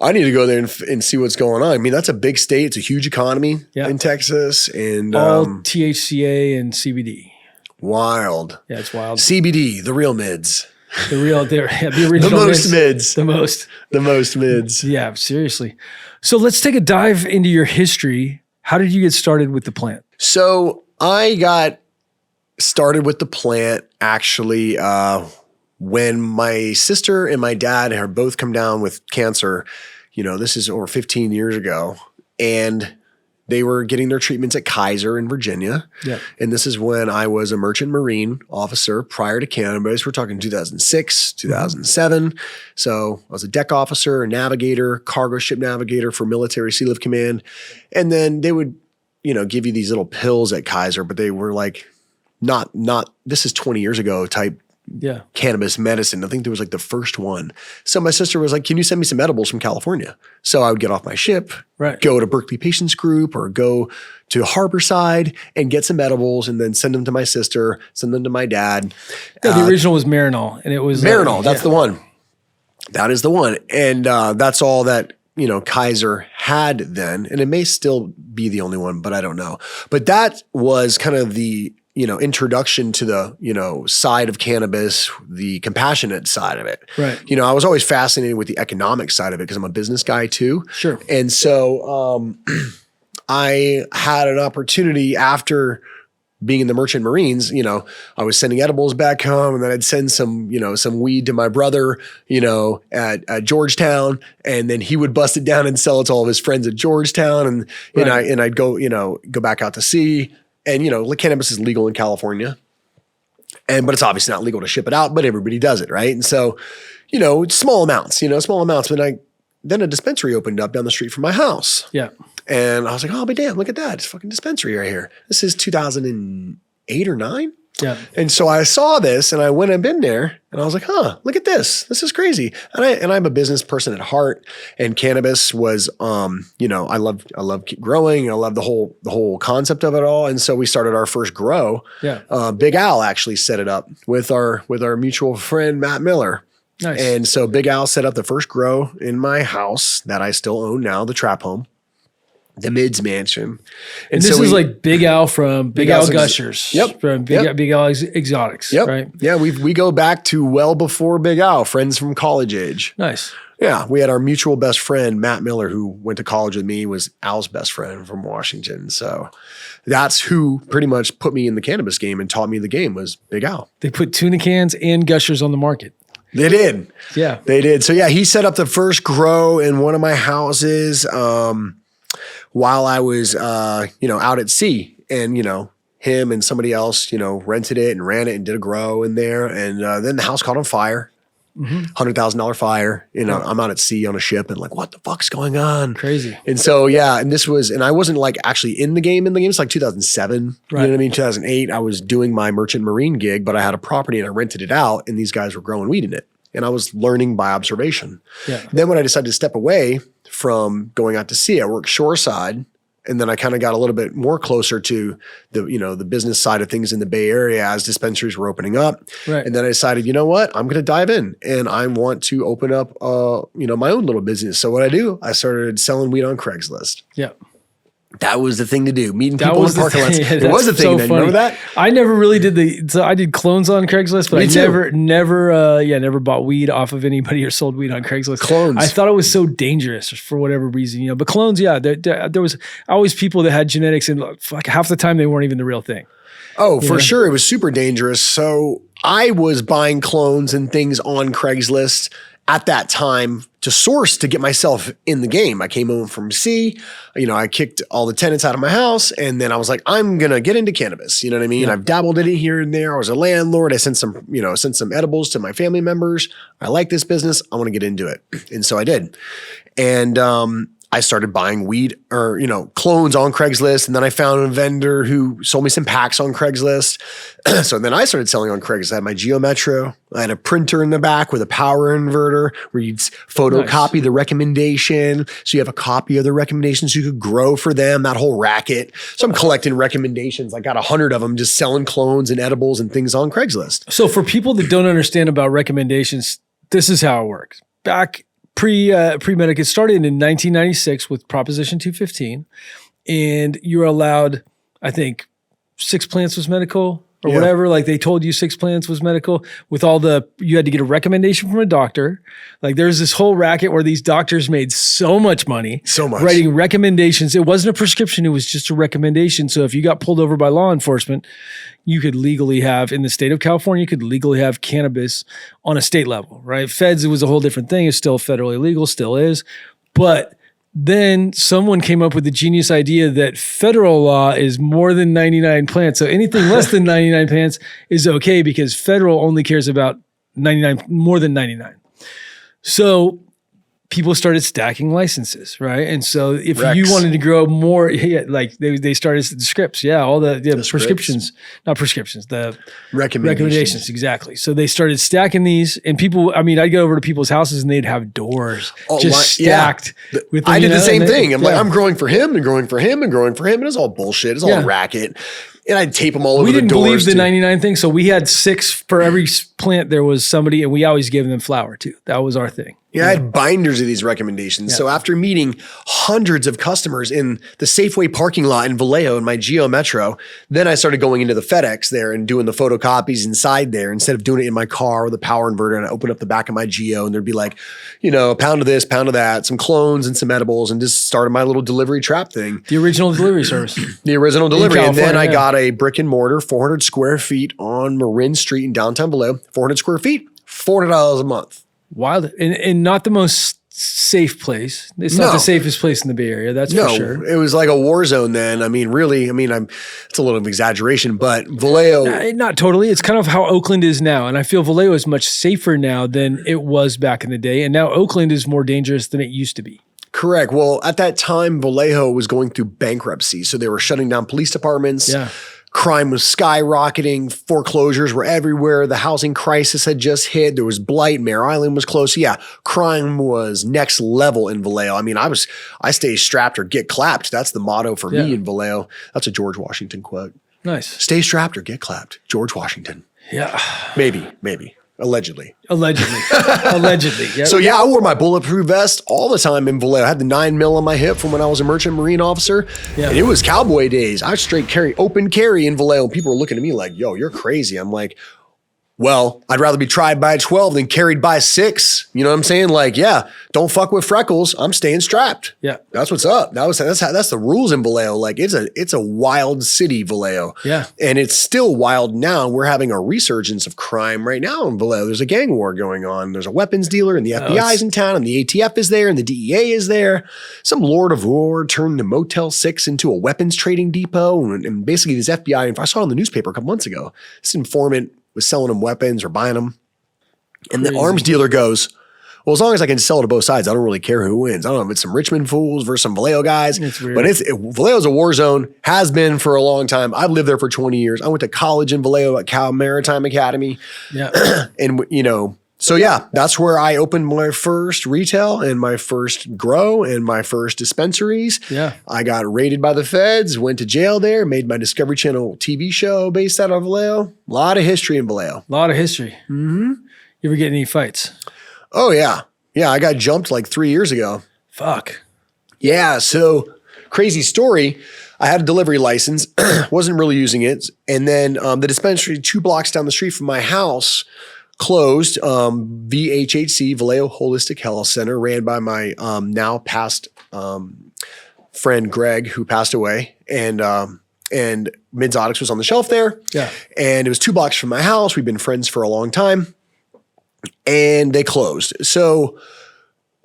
I need to go there and see what's going on. I mean, that's a big state. It's a huge economy in Texas. And all THCA and CBD. Wild. Yeah, it's wild. CBD, the real mids. The original the most mids. The most mids. Yeah, seriously. So let's take a dive into your history. How did you get started with the plant? So I got started with the plant actually when my sister and my dad had both come down with cancer. This is over 15 years ago. And they were getting their treatments at Kaiser in Virginia. Yeah. And this is when I was a merchant marine officer prior to Cannabis. We're talking 2006, 2007. Mm-hmm. So I was a deck officer, a navigator, cargo ship navigator for Military Sea Lift Command. And then they would, give you these little pills at Kaiser, but they were like, not, this is 20 years ago type cannabis medicine. I think there was like the first one. So my sister was like, can you send me some edibles from California? So I would get off my ship, go to Berkeley Patients Group or go to Harborside and get some edibles and then send them to my sister, send them to my dad. Yeah, the original was Marinol, and it was Marinol. That's the one. That is the one. And that's all that, Kaiser had then. And it may still be the only one, but I don't know. But that was kind of the introduction to the, side of cannabis, the compassionate side of it. Right. I was always fascinated with the economic side of it because I'm a business guy too. Sure. And so I had an opportunity after being in the Merchant Marines, I was sending edibles back home, and then I'd send some weed to my brother, at Georgetown, and then he would bust it down and sell it to all of his friends at Georgetown. And I'd go, go back out to sea. And, cannabis is legal in California, but it's obviously not legal to ship it out, but everybody does it. Right. And so, small amounts, but then a dispensary opened up down the street from my house. Yeah. And I was like, oh, but damn, look at that. It's a fucking dispensary right here. This is 2008 or 9. Yeah. And so I saw this and I went and been there and I was like, look at this. This is crazy. And I'm a business person at heart, and cannabis was, I love growing. I love the whole concept of it all. And so we started our first grow. Yeah. Big Al actually set it up with our mutual friend, Matt Miller. Nice. And so Big Al set up the first grow in my house that I still own now, the Trap Home. The Midz Mansion. And this is like Big Al from Big Al Gushers. Yep. From Big Al Exotics. Yep. Right. Yeah. We go back to well before Big Al, friends from college age. Nice. Yeah, we had our mutual best friend, Matt Miller, who went to college with me, was Al's best friend from Washington. So that's who pretty much put me in the cannabis game and taught me the game was Big Al. They put tuna cans and gushers on the market. They did. Yeah. They did. So yeah, he set up the first grow in one of my houses while I was, out at sea. And, him and somebody else, rented it and ran it and did a grow in there. And then the house caught on fire. $100,000 fire. I'm out at sea on a ship and like, what the fuck's going on? Crazy. And so, yeah, and I wasn't like actually in the game. It's like 2007, right. You know what I mean? 2008, I was doing my merchant marine gig, but I had a property and I rented it out and these guys were growing weed in it. And I was learning by observation. Yeah. Then when I decided to step away from going out to sea, I worked shoreside. And then I kind of got a little bit more closer to the business side of things in the Bay Area as dispensaries were opening up. Right. And then I decided, you know what, I'm going to dive in and I want to open up, my own little business. So what I started selling weed on Craigslist. Yeah. That was the thing to do. Meeting people in parking lots. It was the thing. So Then. Funny. Remember that? I never really did so I did clones on Craigslist, but never bought weed off of anybody or sold weed on Craigslist. Clones. I thought it was so dangerous for whatever reason, but clones, there was always people that had genetics and like half the time they weren't even the real thing. Oh, for sure. It was super dangerous. So I was buying clones and things on Craigslist at that time to source to get myself in the game. I came home from sea, I kicked all the tenants out of my house and then I was like, I'm going to get into cannabis. You know what I mean? Yeah. I've dabbled in it here and there. I was a landlord. I sent some edibles to my family members. I like this business. I want to get into it. And so I did. And, I started buying weed or, clones on Craigslist. And then I found a vendor who sold me some packs on Craigslist. So then I started selling on Craigslist. I had my Geo Metro. I had a printer in the back with a power inverter where you'd photocopy the recommendation. So you have a copy of the recommendations you could grow for them, that whole racket. So I'm collecting recommendations. I got 100 of them just selling clones and edibles and things on Craigslist. So for people that don't understand about recommendations, this is how it works. Back pre-medic, it started in 1996 with Proposition 215, and you were allowed, I think, 6 plants was medical or whatever. Like they told you 6 plants was medical with you had to get a recommendation from a doctor. Like there's this whole racket where these doctors made so much money. So much. Writing recommendations. It wasn't a prescription. It was just a recommendation. So if you got pulled over by law enforcement, you could legally have, in the state of California, you could legally have cannabis on a state level, right? Feds, it was a whole different thing. It's still federally legal, still is. But then someone came up with the genius idea that federal law is more than 99 plants. So anything less than 99 plants is okay because federal only cares about 99, more than 99. So people started stacking licenses, right? And so if you wanted to grow more, like they started the scripts, all the prescriptions, not prescriptions, the recommendations, exactly. So they started stacking these, and people, I'd go over to people's houses and they'd have doors stacked. With them, I did the same thing. I'm like, I'm growing for him and growing for him and growing for him, and it's all bullshit. It's all racket. And I'd tape them all over the doors. We didn't believe the 99 thing, so we had 6 for every plant. There was somebody, and we always gave them flour too. That was our thing. Yeah, I had binders of these recommendations. Yeah. So after meeting hundreds of customers in the Safeway parking lot in Vallejo in my Geo Metro, then I started going into the FedEx there and doing the photocopies inside there instead of doing it in my car with a power inverter. And I opened up the back of my Geo and there'd be like, a pound of this, pound of that, some clones and some edibles, and just started my little delivery trap thing. The original delivery service. The original delivery. And then I got a brick and mortar, 400 square feet on Marin Street in downtown Vallejo, 400 square feet, $400 a month. Wild. And not the most safe place. It's not the safest place in the Bay Area. That's for sure. It was like a war zone then. It's a little of exaggeration, but Vallejo. Not totally. It's kind of how Oakland is now. And I feel Vallejo is much safer now than it was back in the day. And now Oakland is more dangerous than it used to be. Correct. Well, at that time, Vallejo was going through bankruptcy. So they were shutting down police departments. Yeah. Crime was skyrocketing. Foreclosures were everywhere. The housing crisis had just hit. There was blight. Mare Island was close. Yeah, crime was next level in Vallejo. I stay strapped or get clapped. That's the motto for me in Vallejo. That's a George Washington quote. Nice. Stay strapped or get clapped. George Washington. Yeah. Maybe. Allegedly. Yep. So I wore my bulletproof vest all the time in Vallejo. I had the 9mm on my hip from when I was a merchant marine officer. Yeah. And it was cowboy days. I straight open carry in Vallejo. And people were looking at me like, yo, you're crazy. I'm like, Well, I'd rather be tried by a 12 than carried by a 6. You know what I'm saying? Like, yeah, don't fuck with freckles. I'm staying strapped. Yeah. That's what's up. That's the rules in Vallejo. Like it's a wild city, Vallejo. Yeah. And it's still wild now. We're having a resurgence of crime right now in Vallejo. There's a gang war going on. There's a weapons dealer and the FBI is in town and the ATF is there and the DEA is there. Some Lord of War turned the Motel 6 into a weapons trading depot. And basically this FBI, I saw it on the newspaper a couple months ago, this informant was selling them weapons or buying them. And the arms dealer goes, well, as long as I can sell to both sides, I don't really care who wins. I don't know if it's some Richmond fools versus some Vallejo guys, but Vallejo's a war zone, has been for a long time. I've lived there for 20 years. I went to college in Vallejo at Cal Maritime Academy. Yeah. And, so yeah, that's where I opened my first retail and my first grow and my first dispensaries. Yeah. I got raided by the feds, went to jail there, made my Discovery Channel TV show based out of Vallejo. A lot of history in Vallejo. A lot of history. Mm-hmm. You ever get any fights? Oh yeah. Yeah. I got jumped like 3 years ago. Fuck. Yeah. So crazy story. I had a delivery license, wasn't really using it. And then the dispensary 2 blocks down the street from my house closed. VHHC, Vallejo Holistic Health Center, ran by my now past friend Greg, who passed away, and Midzotics was on the shelf there. Yeah, and it was 2 blocks from my house. We've been friends for a long time, and they closed. So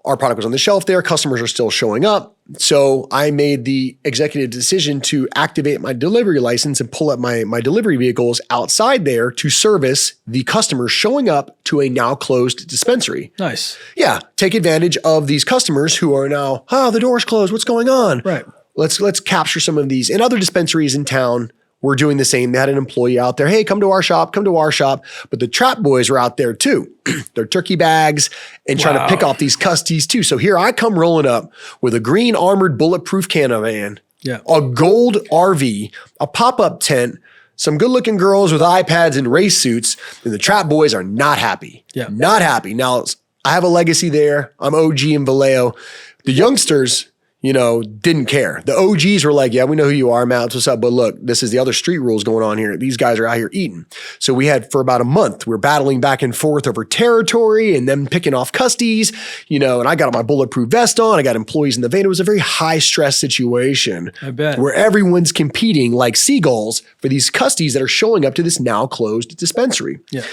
our product was on the shelf there. Customers are still showing up. So I made the executive decision to activate my delivery license and pull up my delivery vehicles outside there to service the customers showing up to a now closed dispensary. Nice. Yeah. Take advantage of these customers who are now, the door's closed. What's going on? Right. Let's capture some of these. And other dispensaries in town were doing the same. They had an employee out there. Hey, come to our shop. But the trap boys were out there too. They're turkey bags and trying to pick off these custies too. So here I come rolling up with a green armored bulletproof canavan, a gold RV, a pop-up tent, some good looking girls with iPads and race suits. And the trap boys are not happy. Yeah. Not happy. Now I have a legacy there. I'm OG in Vallejo. The youngsters, didn't care. The OGs were like, yeah, we know who you are, Matt. What's up? But look, this is the other street rules going on here. These guys are out here eating. So we had for about a month, we were battling back and forth over territory and them picking off custies, and I got my bulletproof vest on. I got employees in the van. It was a very high stress situation. I bet. Where everyone's competing like seagulls for these custies that are showing up to this now closed dispensary. Yeah.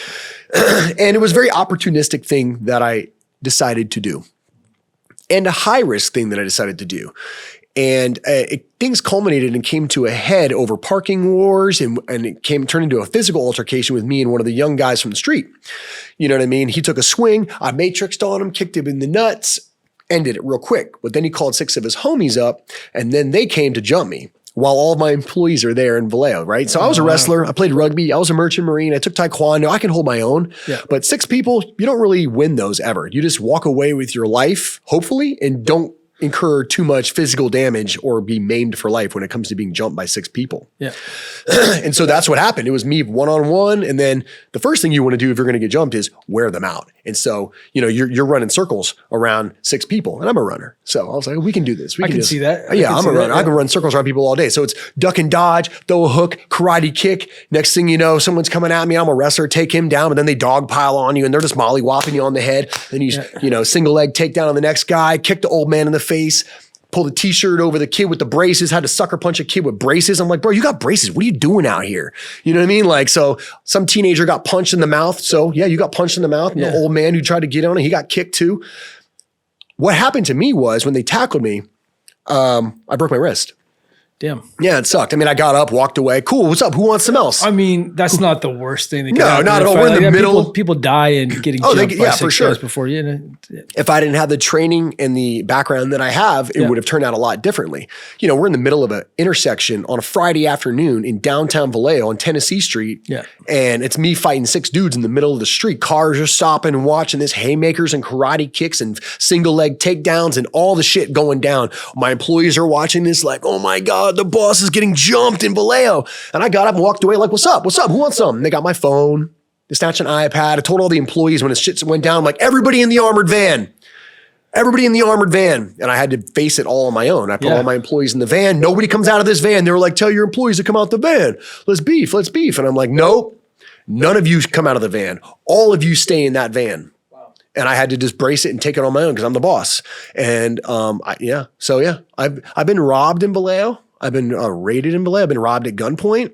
And it was a very opportunistic thing that I decided to do. And a high risk thing that I decided to do. And things culminated and came to a head over parking wars and it turned into a physical altercation with me and one of the young guys from the street. You know what I mean? He took a swing, I matrixed on him, kicked him in the nuts, ended it real quick. But then he called 6 of his homies up and then they came to jump me while all of my employees are there in Vallejo, right? So I was a wrestler. I played rugby. I was a merchant marine. I took taekwondo. I can hold my own. Yeah. But 6 people, you don't really win those ever. You just walk away with your life, hopefully, and don't incur too much physical damage or be maimed for life when it comes to being jumped by 6 people. Yeah. And so that's what happened. It was me one-on-one. And then the first thing you want to do if you're going to get jumped is wear them out. And so, you're running circles around 6 people and I'm a runner. So I was like, we can do this. I can see that. I'm a runner. I can run circles around people all day. So it's duck and dodge, throw a hook, karate kick. Next thing you know, someone's coming at me. I'm a wrestler, take him down, but then they dog pile on you and they're just molly-whopping you on the head. Then you single leg takedown on the next guy, kick the old man in the face, pull the t-shirt over the kid with the braces, had to sucker punch a kid with braces. I'm like, bro, you got braces. What are you doing out here? You know what I mean? Like, so some teenager got punched in the mouth. So yeah, you got punched in the mouth. And the old man who tried to get on it, he got kicked too. What happened to me was when they tackled me, I broke my wrist. Damn. Yeah, it sucked. I mean, I got up, walked away. Cool. What's up? Who wants some else? I mean, that's not the worst thing. No, not at all. We're in the middle. People die and getting jumped by 6 guys before you. If I didn't have the training and the background that I have, it would have turned out a lot differently. We're in the middle of an intersection on a Friday afternoon in downtown Vallejo on Tennessee Street. Yeah. And it's me fighting 6 dudes in the middle of the street. Cars are stopping and watching this, haymakers and karate kicks and single leg takedowns and all the shit going down. My employees are watching this like, oh my God, the boss is getting jumped in Vallejo. And I got up and walked away like, what's up? What's up? Who wants some? And they got my phone. They snatched an iPad. I told all the employees when the shit went down, I'm like, everybody in the armored van. Everybody in the armored van. And I had to face it all on my own. I put all my employees in the van. Nobody comes out of this van. They were like, tell your employees to come out the van. Let's beef. And I'm like, nope. None of you come out of the van. All of you stay in that van. And I had to just brace it and take it on my own because I'm the boss. And I've been robbed in Vallejo. I've been raided in Vallejo. I've been robbed at gunpoint.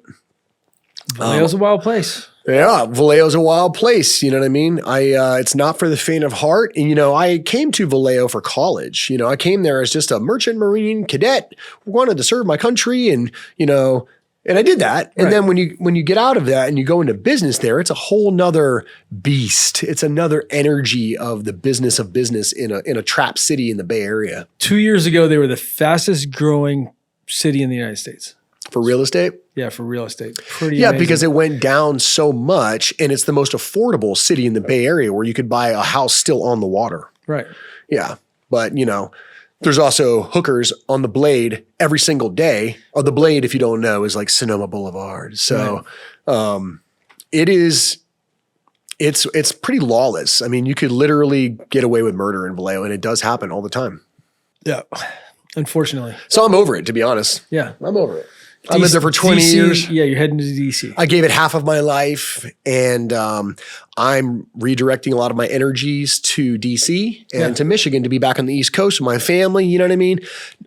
Vallejo's a wild place. Yeah, Vallejo's a wild place. You know what I mean? It's not for the faint of heart. And, I came to Vallejo for college. I came there as just a merchant marine cadet, wanted to serve my country and, and I did that. And then when you get out of that and you go into business there, it's a whole nother beast. It's another energy of the business of business in a trap city in the Bay Area. 2 years ago, they were the fastest growing city in the United States. For real estate? Yeah, for real estate. Pretty amazing. Because it went down so much and it's the most affordable city in the Bay Area where you could buy a house still on the water. Right. Yeah. But, there's also hookers on the Blade every single day. Or the Blade, if you don't know, is like Sonoma Boulevard. So it's pretty lawless. I mean, you could literally get away with murder in Vallejo and it does happen all the time. Yeah. Unfortunately. So I'm over it, to be honest. Yeah. I'm over it. I lived there for 20 years. Yeah, you're heading to DC. I gave it half of my life, and I'm redirecting a lot of my energies to DC and to Michigan to be back on the East Coast with my family. You know what I mean?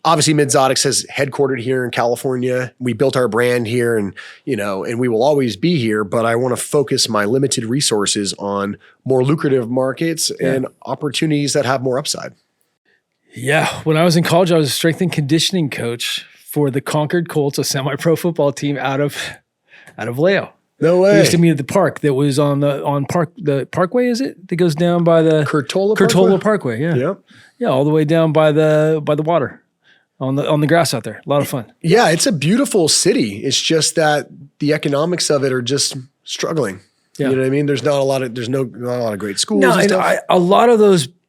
Obviously, Midzotics is headquartered here in California. We built our brand here, and and we will always be here. But I want to focus my limited resources on more lucrative markets and opportunities that have more upside. Yeah. When I was in college, I was a strength and conditioning coach for the Concord Colts, a semi-pro football team out of Vallejo. No way. We used to meet at the park that was the Parkway, is it? That goes down by the Curtola Parkway. Yeah. Yep. Yeah, all the way down by the water on the grass out there. A lot of fun. Yeah, it's a beautiful city. It's just that the economics of it are just struggling. Yeah. You know what I mean? There's not a lot of great schools. No, and stuff.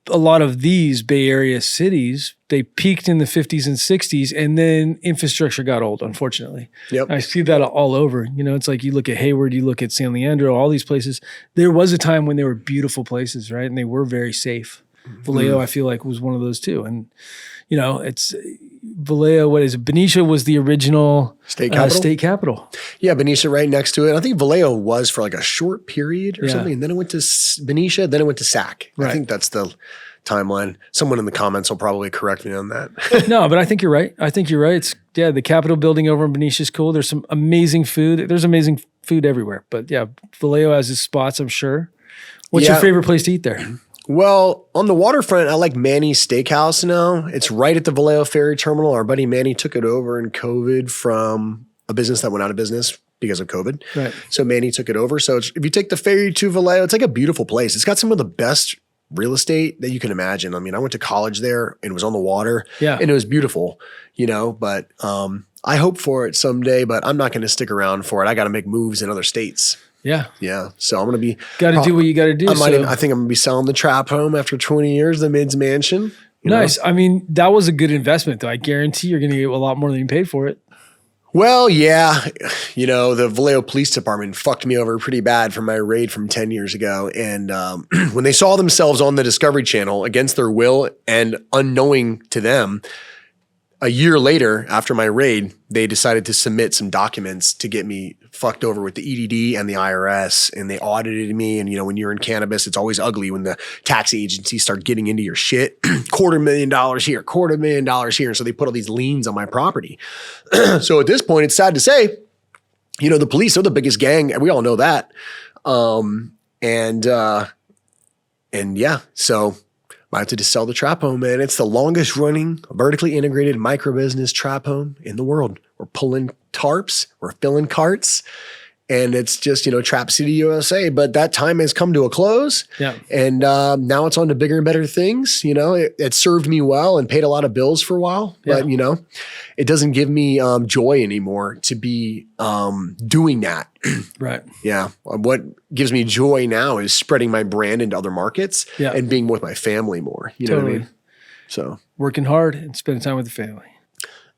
A lot of these Bay Area cities, they peaked in the 50s and 60s, and then infrastructure got old, unfortunately. Yep. I see that all over. It's like you look at Hayward, you look at San Leandro, all these places. There was a time when they were beautiful places, right? And they were very safe. Vallejo, I feel like, was one of those too. And, it's Vallejo, what is it? Benicia was the original state capital. Yeah, Benicia right next to it. I think Vallejo was for like a short period or something. And then it went to Benicia, then it went to Sac. Right. I think that's the timeline. Someone in the comments will probably correct me on that. No, but I think you're right. It's the Capitol building over in Benicia is cool. There's some amazing food. There's amazing food everywhere. But yeah, Vallejo has its spots, I'm sure. What's your favorite place to eat there? Well, on the waterfront, I like Manny's Steakhouse now. It's right at the Vallejo Ferry Terminal. Our buddy Manny took it over in COVID from a business that went out of business because of COVID. Right. So Manny took it over. So if you take the ferry to Vallejo, it's like a beautiful place. It's got some of the best real estate that you can imagine. I mean, I went to college there and it was on the water. Yeah. And it was beautiful, but I hope for it someday, but I'm not going to stick around for it. I got to make moves in other states. Yeah. Yeah. So I'm going to be. Got to do what you got to do. I think I'm going to be selling the trap home after 20 years, the Midz mansion. Nice. I mean, that was a good investment, though. I guarantee you're going to get a lot more than you paid for it. Well, yeah. The Vallejo Police Department fucked me over pretty bad for my raid from 10 years ago. And when they saw themselves on the Discovery Channel against their will and unknowing to them, a year later, after my raid, they decided to submit some documents to get me fucked over with the EDD and the IRS, and they audited me. And, when you're in cannabis, it's always ugly when the tax agencies start getting into your shit. $250,000 here, $250,000 here. And so they put all these liens on my property. So at this point, it's sad to say, the police are the biggest gang. And we all know that. So I have to just sell the trap home, man. It's the longest running vertically integrated micro business trap home in the world. We're pulling tarps, we're filling carts, and it's just, Trap City, USA. But that time has come to a close. Yeah. And now it's on to bigger and better things. It served me well and paid a lot of bills for a while. Yeah. But, it doesn't give me joy anymore to be doing that. Right. Yeah. What gives me joy now is spreading my brand into other markets and being with my family more. You know what I mean? So working hard and spending time with the family.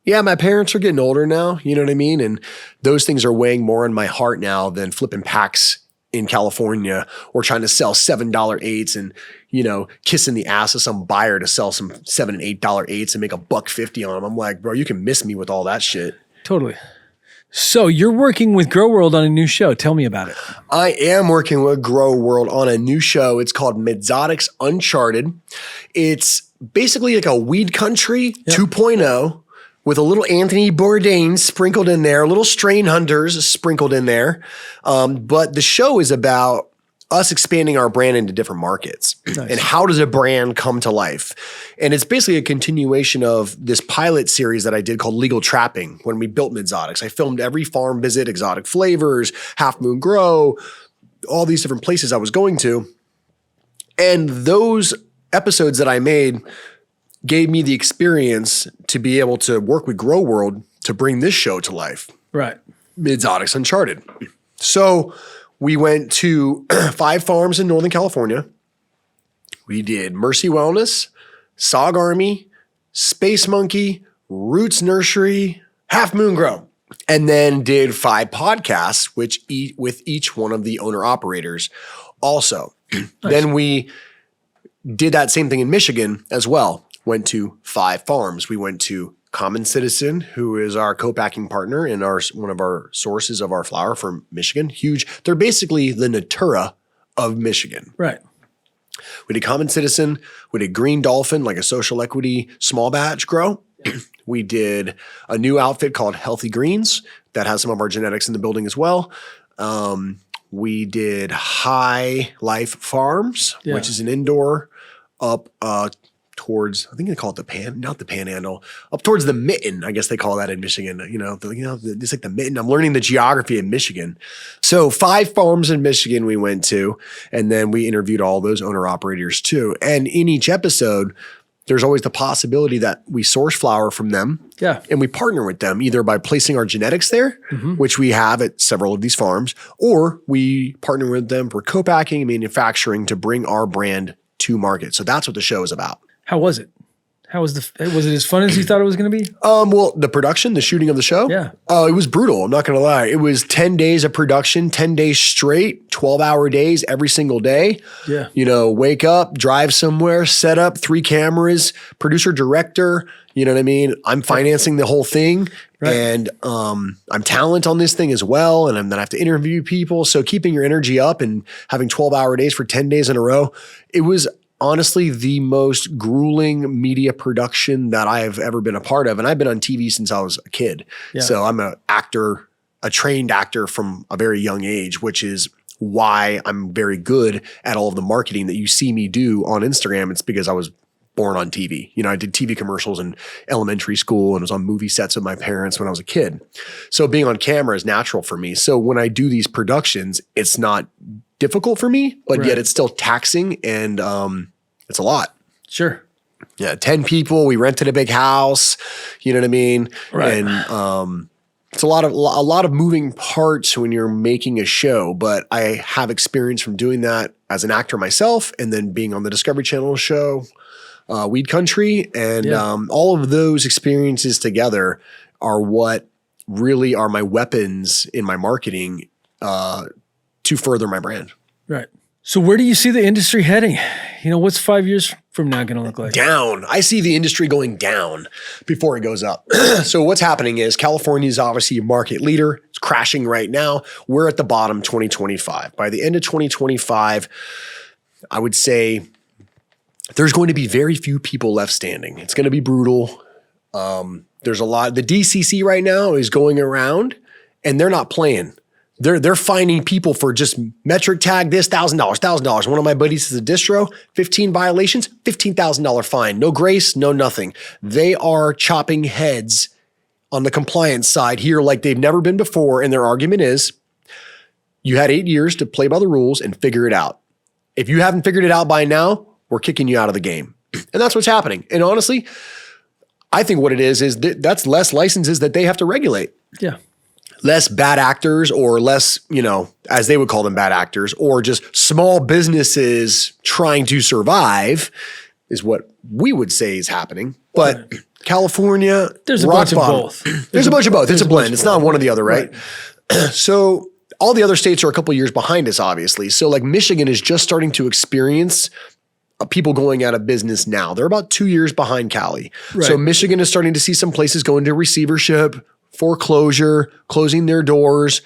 Yeah, my parents are getting older now, you know what I mean? And those things are weighing more on my heart now than flipping packs in California or trying to sell $7 eights and, kissing the ass of some buyer to sell some $7 and $8 eights and make $1.50 on them. I'm like, bro, you can miss me with all that shit. Totally. So you're working with Grow World on a new show. Tell me about it. I am working with Grow World on a new show. It's called Midzotics Uncharted. It's basically like a weed country 2.0 with a little Anthony Bourdain sprinkled in there, little strain hunters sprinkled in there. But the show is about us expanding our brand into different markets. Nice. And how does a brand come to life? And it's basically a continuation of this pilot series that I did called Legal Trapping when we built Midzotics. I filmed every farm visit, exotic flavors, Half Moon Grow, all these different places I was going to. And those episodes that I made gave me the experience to be able to work with Grow World to bring this show to life. Right. Midzotics Uncharted. So we went to 5 farms in Northern California. We did Mercy Wellness, Sog Army, Space Monkey, Roots Nursery, Half Moon Grow, and then did 5 podcasts, with each one of the owner operators also. Nice. Then we did that same thing in Michigan as well. Went to 5 farms. We went to Common Citizen, who is our co-packing partner and one of our sources of our flower from Michigan. Huge. They're basically the Natura of Michigan. Right. We did Common Citizen. We did Green Dolphin, like a social equity small batch grow. We did a new outfit called Healthy Greens that has some of our genetics in the building as well. We did High Life Farms, which is an indoor up towards, I think they call it not the Panhandle, up towards the Mitten. I guess they call that in Michigan. It's like the Mitten. I'm learning the geography in Michigan. So 5 farms in Michigan we went to, and then we interviewed all those owner operators too. And in each episode, there's always the possibility that we source flower from them. Yeah. And we partner with them either by placing our genetics there, which we have at several of these farms, or we partner with them for co-packing and manufacturing to bring our brand to market. So that's what the show is about. How was it? Was it as fun as you thought it was going to be? Well, the production, the shooting of the show? Yeah. It was brutal. I'm not going to lie. It was 10 days of production, 10 days straight, 12-hour days every single day. Yeah. Wake up, drive somewhere, set up 3 cameras, producer, director, you know what I mean? I'm financing the whole thing. Right. And I'm talent on this thing as well. And then I have to interview people. So keeping your energy up and having 12-hour days for 10 days in a row, it was honestly the most grueling media production that I have ever been a part of. And I've been on TV since I was a kid. Yeah. So I'm a trained actor from a very young age, which is why I'm very good at all of the marketing that you see me do on Instagram. It's because I was born on TV. I did TV commercials in elementary school and was on movie sets with my parents when I was a kid. So being on camera is natural for me. So when I do these productions, it's not difficult for me, but yet it's still taxing and it's a lot. Sure. Yeah, 10 people. We rented a big house. You know what I mean? Right. And it's a lot of moving parts when you're making a show. But I have experience from doing that as an actor myself, and then being on the Discovery Channel show, Weed Country, and all of those experiences together are what really are my weapons in my marketing to further my brand. Right. So where do you see the industry heading? What's 5 years from now going to look like? Down. I see the industry going down before it goes up. So what's happening is California is obviously a market leader. It's crashing right now. We're at the bottom 2025. By the end of 2025, I would say there's going to be very few people left standing. It's going to be brutal. There's a lot. The DCC right now is going around and they're not playing. They're finding people for just metric tag this $1,000. One of my buddies is a distro, 15 violations, $15,000 fine. No grace, no nothing. They are chopping heads on the compliance side here like they've never been before. And their argument is, you had 8 years to play by the rules and figure it out. If you haven't figured it out by now, we're kicking you out of the game. And that's what's happening. And honestly, I think what it is that's less licenses that they have to regulate. Yeah. Less bad actors, or less, as they would call them, bad actors, or just small businesses trying to survive is what we would say is happening. But California, there's a bunch of both. There's a bunch of both. It's a blend. It's not one or the other, right? So all the other states are a couple years behind us, obviously. So like Michigan is just starting to experience people going out of business now. They're about 2 years behind Cali. Right. So Michigan is starting to see some places go into receivership. foreclosure, closing their doors,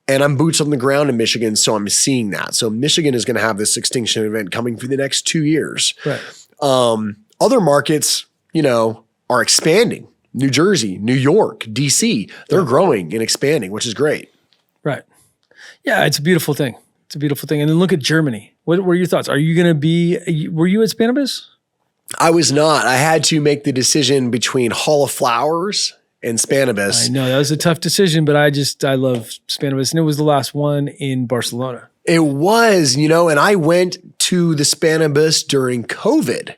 and I'm boots on the ground in Michigan, so I'm seeing that. So Michigan is going to have this extinction event coming for the next 2 years. Right. Other markets, are expanding. New Jersey, New York, DC, they're growing and expanding, which is great. Right. Yeah, it's a beautiful thing. It's a beautiful thing. And then look at Germany. What were your thoughts? Are you going to were you at Cannabis? I was not. I had to make the decision between Hall of Flowers and Cannabis. I know that was a tough decision, but I love Cannabis, and it was the last one in Barcelona. It was, and I went to the Cannabis during COVID.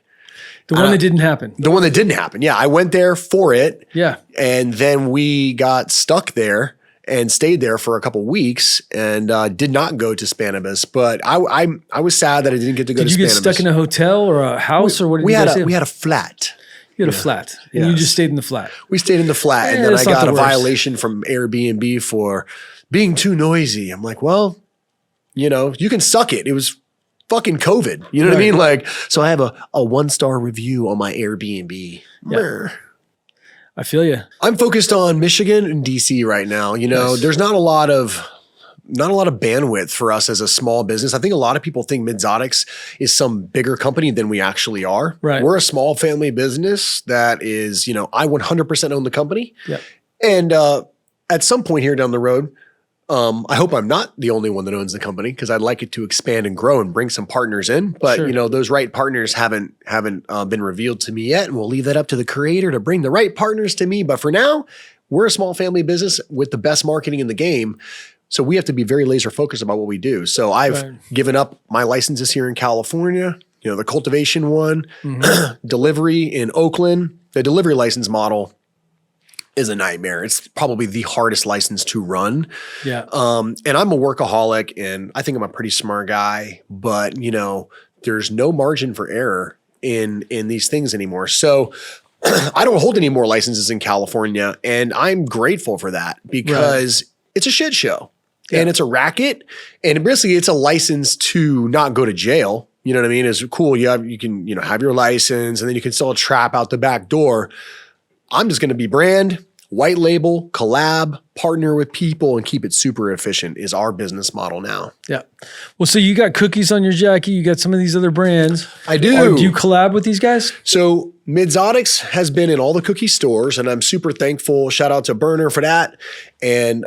The one that didn't happen. The one that didn't happen. Yeah, I went there for it. Yeah. And then we got stuck there and stayed there for a couple of weeks and did not go to Cannabis. But I was sad that I didn't get to go to Cannabis. Did you get stuck in a hotel or a house or what did you guys do? We had a flat. You had a flat. And you just stayed in the flat. We stayed in the flat. And then I got a violation from Airbnb for being too noisy. I'm like, well, you can suck it. It was fucking COVID. You know what I mean? Like, so I have a 1-star review on my Airbnb. Yeah. I feel you. I'm focused on Michigan and DC right now. Nice. There's not a lot of bandwidth for us as a small business. I think a lot of people think Midzotics is some bigger company than we actually are. Right. We're a small family business that is, I 100% own the company. Yeah. And at some point here down the road, I hope I'm not the only one that owns the company because I'd like it to expand and grow and bring some partners in. But those right partners haven't been revealed to me yet, and we'll leave that up to the creator to bring the right partners to me. But for now, we're a small family business with the best marketing in the game, so we have to be very laser focused about what we do. So I've given up my licenses here in California. The cultivation one, delivery in Oakland, the delivery license model is a nightmare. It's probably the hardest license to run. Yeah. And I'm a workaholic and I think I'm a pretty smart guy, but there's no margin for error in these things anymore. So I don't hold any more licenses in California, and I'm grateful for that because it's a shit show and it's a racket, and basically it's a license to not go to jail. You know what I mean? It's cool. You can have your license and then you can sell a trap out the back door. I'm just going to be brand, white label, collab, partner with people, and keep it super efficient is our business model now. Yeah. Well, so you got cookies on your jacket. You got some of these other brands. I do. Do you collab with these guys? So Midzotics has been in all the cookie stores, and I'm super thankful. Shout out to Burner for that. And,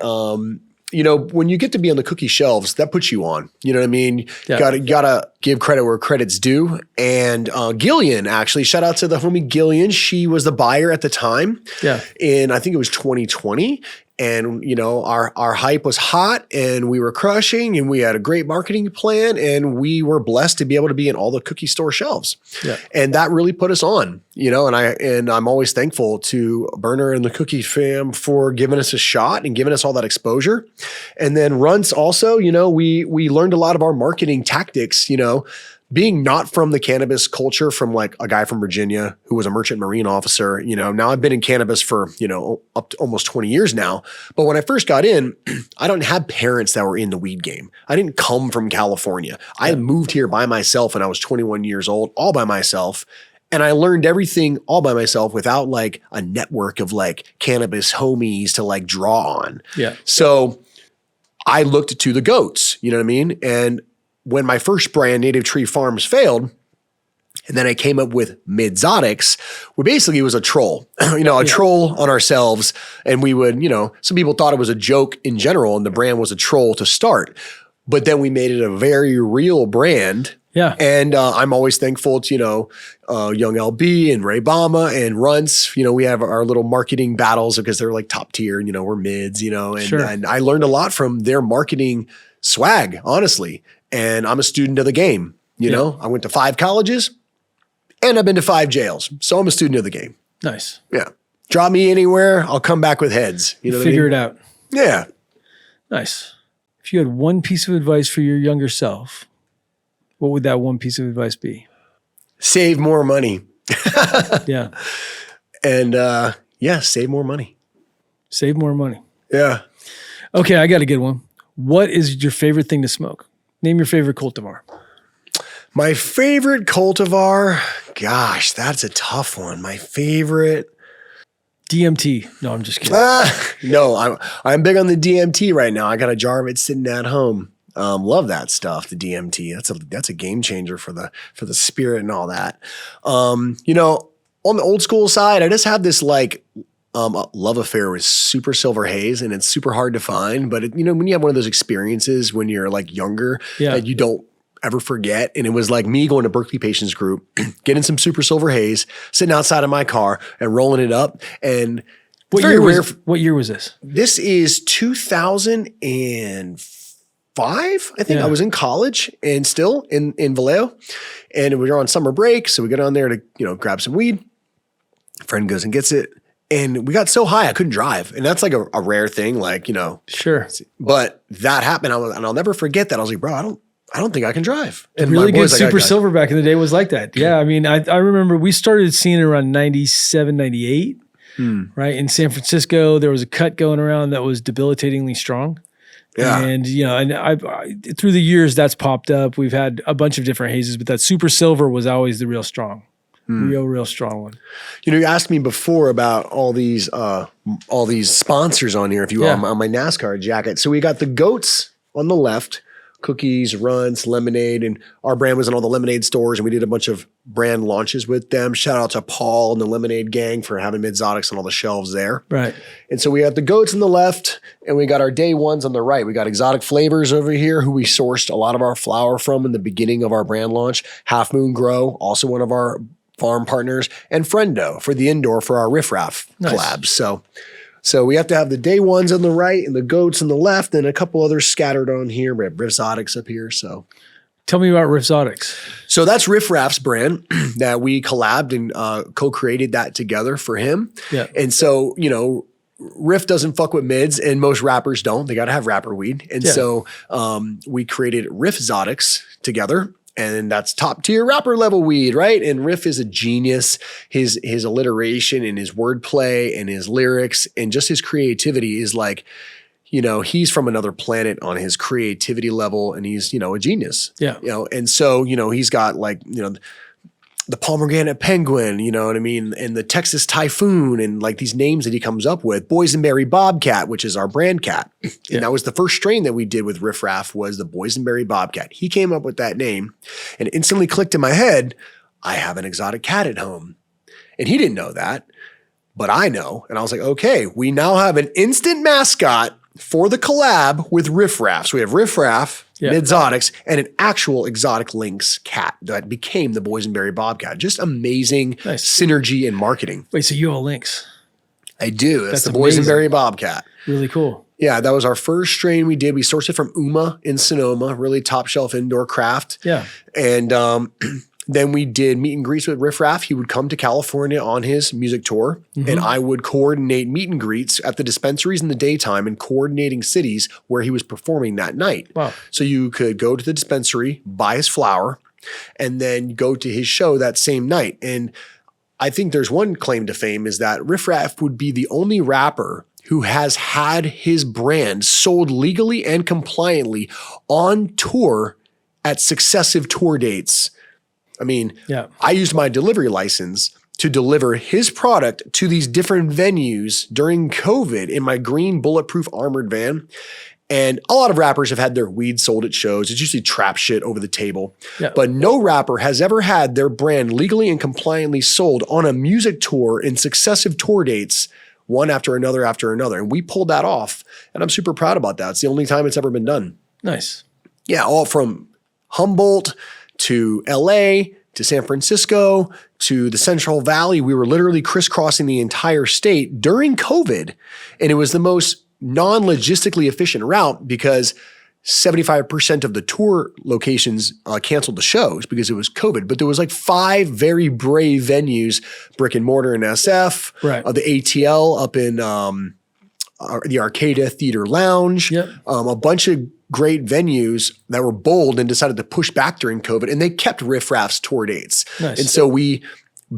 when you get to be on the cookie shelves, that puts you on. You know what I mean? Yeah. Gotta give credit where credit's due. And Gillian, actually, shout out to the homie Gillian. She was the buyer at the time. Yeah. And I think it was 2020. And, our hype was hot and we were crushing and we had a great marketing plan and we were blessed to be able to be in all the cookie store shelves. Yeah. And that really put us on, and I'm always thankful to Burner and the Cookie fam for giving us a shot and giving us all that exposure. And then Runts also, we learned a lot of our marketing tactics, being not from the cannabis culture, from like a guy from Virginia who was a merchant marine officer. Now I've been in cannabis for, up to almost 20 years now. But when I first got in, I don't have parents that were in the weed game. I didn't come from California. I had moved here by myself when I was 21 years old, all by myself. And I learned everything all by myself without like a network of like cannabis homies to like draw on. Yeah. So I looked to the goats, you know what I mean? And when my first brand, Native Tree Farms, failed, and then I came up with Midzotics, we basically was a troll, troll on ourselves. And we would, some people thought it was a joke in general and the brand was a troll to start. But then we made it a very real brand. Yeah. And I'm always thankful to, Young LB and Ray Bama and Runts. We have our little marketing battles because they're like top tier and, we're mids, and I learned a lot from their marketing swag, honestly. And I'm a student of the game. I went to 5 colleges and I've been to 5 jails. So I'm a student of the game. Nice. Yeah. Drop me anywhere. I'll come back with heads. Figure it out. Yeah. Nice. If you had one piece of advice for your younger self, what would that one piece of advice be? Save more money. Yeah. And save more money. Save more money. Yeah. Okay, I got a good one. What is your favorite thing to smoke? Name your favorite cultivar. My favorite cultivar, gosh, that's a tough one. My favorite. DMT. No, I'm just kidding. No, I'm big on the DMT right now. I got a jar of it sitting at home. Love that stuff. The DMT. That's a game changer for the spirit and all that. You know, on the old school side, I just have this like love affair with super silver haze, and it's super hard to find. But you know, when you have one of those experiences when you're like younger that you don't ever forget, and it was like me going to Berkeley Patients Group, getting some super silver haze, sitting outside of my car and rolling it up. And what year was this? This is 2005. I think I was in college and still in Vallejo, and we were on summer break. So we got on there to, you know, grab some weed. Friend goes and gets it. And we got so high, I couldn't drive. And that's like a rare thing, like, you know. Sure. But that happened. And I'll never forget that. I was like, bro, I don't think I can drive. And really good super silver back in the day was like that. Yeah. I mean, I remember we started seeing it around 97, 98, right? In San Francisco, there was a cut going around that was debilitatingly strong. Yeah. And, you know, and I through the years that's popped up. We've had a bunch of different hazes, but that super silver was always the real strong. Real strong one. You know, you asked me before about all these sponsors on here, if you will, on my NASCAR jacket. So we got the goats on the left, cookies, runts, lemonade, and our brand was in all the lemonade stores, and we did a bunch of brand launches with them. Shout out to Paul and the Lemonade gang for having Midzotics on all the shelves there. Right. And so we got the goats on the left, and we got our day ones on the right. We got Exotic Flavors over here, who we sourced a lot of our flower from in the beginning of our brand launch. Half Moon Grow, also one of our farm partners, and Friendo for the indoor for our riffraff collabs. So we have to have the day ones on the right and the goats on the left, and a couple others scattered on here. We have Riffzotics up here. So tell me about Riffzotics. So that's Riffraff's brand that we collabed and co-created that together for him. Yeah. And so, you know, Riff doesn't fuck with mids, and most rappers don't. They got to have rapper weed. And so we created Riffzotics together. And that's top tier rapper level weed, right? And Riff is a genius. His alliteration and his wordplay and his lyrics and just his creativity is like, you know, he's from another planet on his creativity level, and he's, you know, a genius. Yeah. You know, and so, you know, he's got like, you know, the pomegranate penguin, you know what I mean? And the Texas typhoon, and like these names that he comes up with. Boysenberry bobcat, which is our brand cat. And that was the first strain that we did with Riff Raff, was the Boysenberry bobcat. He came up with that name, and it instantly clicked in my head, I have an exotic cat at home. And he didn't know that, but I know. And I was like, okay, we now have an instant mascot for the collab with Riff Raff. So we have Riff Raff, Midzotics, and an actual exotic lynx cat that became the Boysenberry bobcat. Just amazing synergy in marketing. Wait, so you have a lynx? I do. That's the Boysenberry bobcat. Really cool. Yeah, that was our first strain we did. We sourced it from Uma in Sonoma, really top shelf indoor craft. Yeah. And then we did meet and greets with Riff Raff. He would come to California on his music tour, and I would coordinate meet and greets at the dispensaries in the daytime and coordinating cities where he was performing that night. Wow. So you could go to the dispensary, buy his flower, and then go to his show that same night. And I think there's one claim to fame is that Riff Raff would be the only rapper who has had his brand sold legally and compliantly on tour at successive tour dates. I mean, I used my delivery license to deliver his product to these different venues during COVID in my green bulletproof armored van. And a lot of rappers have had their weed sold at shows. It's usually trap shit over the table. Yeah. But no rapper has ever had their brand legally and compliantly sold on a music tour in successive tour dates, one after another after another. And we pulled that off. And I'm super proud about that. It's the only time it's ever been done. Nice. Yeah, all from Humboldt to LA, to San Francisco, to the Central Valley. We were literally crisscrossing the entire state during COVID. And it was the most non-logistically efficient route because 75% of the tour locations canceled the shows because it was COVID. But there was like 5 very brave venues, brick and mortar in SF, the ATL up in the Arcada Theater Lounge, a bunch of great venues that were bold and decided to push back during COVID, and they kept Riff Raff's tour dates. Nice. And so we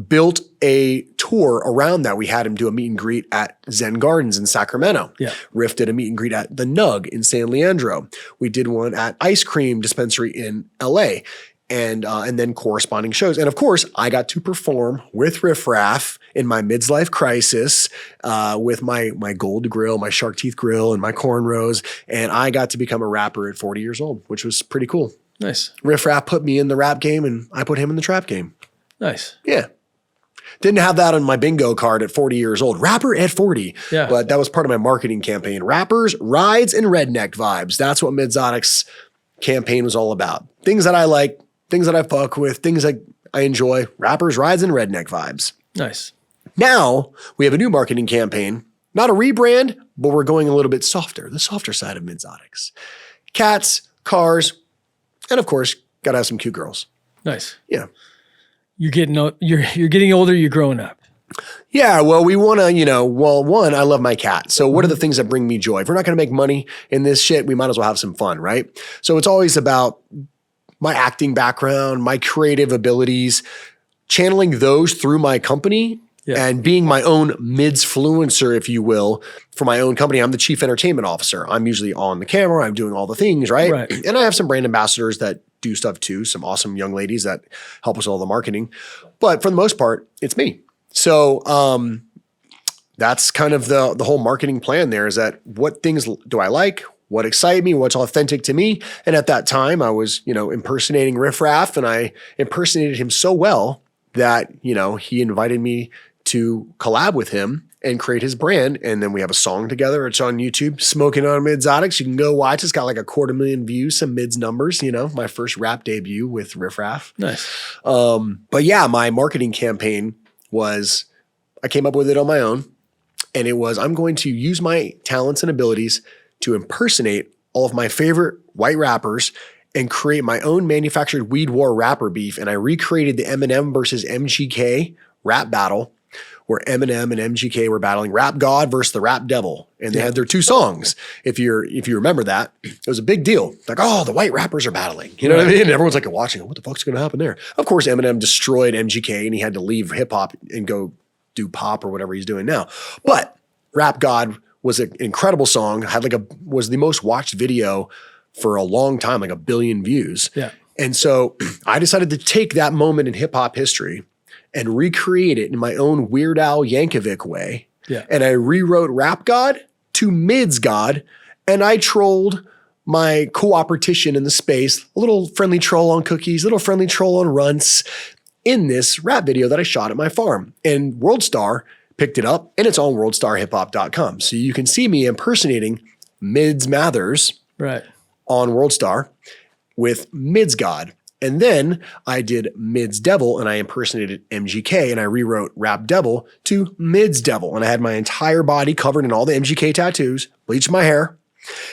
built a tour around that. We had him do a meet and greet at Zen Gardens in Sacramento. Yeah. Riff did a meet and greet at the Nug in San Leandro. We did one at Ice Cream Dispensary in LA. and then corresponding shows. And of course, I got to perform with Riff Raff in my midlife crisis with my gold grill, my shark teeth grill, and my cornrows. And I got to become a rapper at 40 years old, which was pretty cool. Nice. Riff Raff put me in the rap game, and I put him in the trap game. Nice. Yeah. Didn't have that on my bingo card at 40 years old. Rapper at 40. Yeah. But that was part of my marketing campaign. Rappers, rides, and redneck vibes. That's what Midzotics campaign was all about. Things that I like, things that I fuck with, things that I enjoy. Rappers, rides, and redneck vibes. Nice. Now we have a new marketing campaign. Not a rebrand, but we're going a little bit softer. The softer side of Midzotics. Cats, cars, and of course, gotta have some cute girls. Nice. Yeah. You're getting older, you're growing up. Yeah, well, we want to, one, I love my cat. So what are the things that bring me joy? If we're not going to make money in this shit, we might as well have some fun, right? So it's always about my acting background, my creative abilities, channeling those through my company and being my own midsfluencer, if you will, for my own company. I'm the chief entertainment officer. I'm usually on the camera. I'm doing all the things, right? And I have some brand ambassadors that do stuff too, some awesome young ladies that help us with all the marketing. But for the most part, it's me. So that's kind of the whole marketing plan there, is that what things do I like? What excite me? What's authentic to me? And at that time I was, impersonating Riff Raff, and I impersonated him so well that, he invited me to collab with him and create his brand. And then we have a song together. It's on YouTube, Smoking on Midzotics. You can go watch. It's got like 250,000 views, some mids numbers, my first rap debut with Riff Raff. Nice. But yeah, my marketing campaign was, I came up with it on my own, and it was, I'm going to use my talents and abilities to impersonate all of my favorite white rappers and create my own manufactured weed war rapper beef. And I recreated the Eminem versus MGK rap battle, where Eminem and MGK were battling Rap God versus the Rap Devil. And they had their two songs. If you remember that, it was a big deal. Like, oh, the white rappers are battling. You know what I mean? And everyone's like watching, what the fuck's going to happen there? Of course, Eminem destroyed MGK, and he had to leave hip hop and go do pop or whatever he's doing now. But Rap God was an incredible song, was the most watched video for a long time, like 1 billion views. Yeah. And so I decided to take that moment in hip hop history and recreate it in my own Weird Al Yankovic way. Yeah. And I rewrote Rap God to Midz God, and I trolled my co-opetition in the space, a little friendly troll on cookies, a little friendly troll on runts, in this rap video that I shot at my farm. And WorldStar picked it up, and it's on worldstarhiphop.com. So you can see me impersonating Midz Mathers on WorldStar with Midz God. And then I did Midz Devil, and I impersonated MGK, and I rewrote Rap Devil to Midz Devil. And I had my entire body covered in all the MGK tattoos, bleached my hair,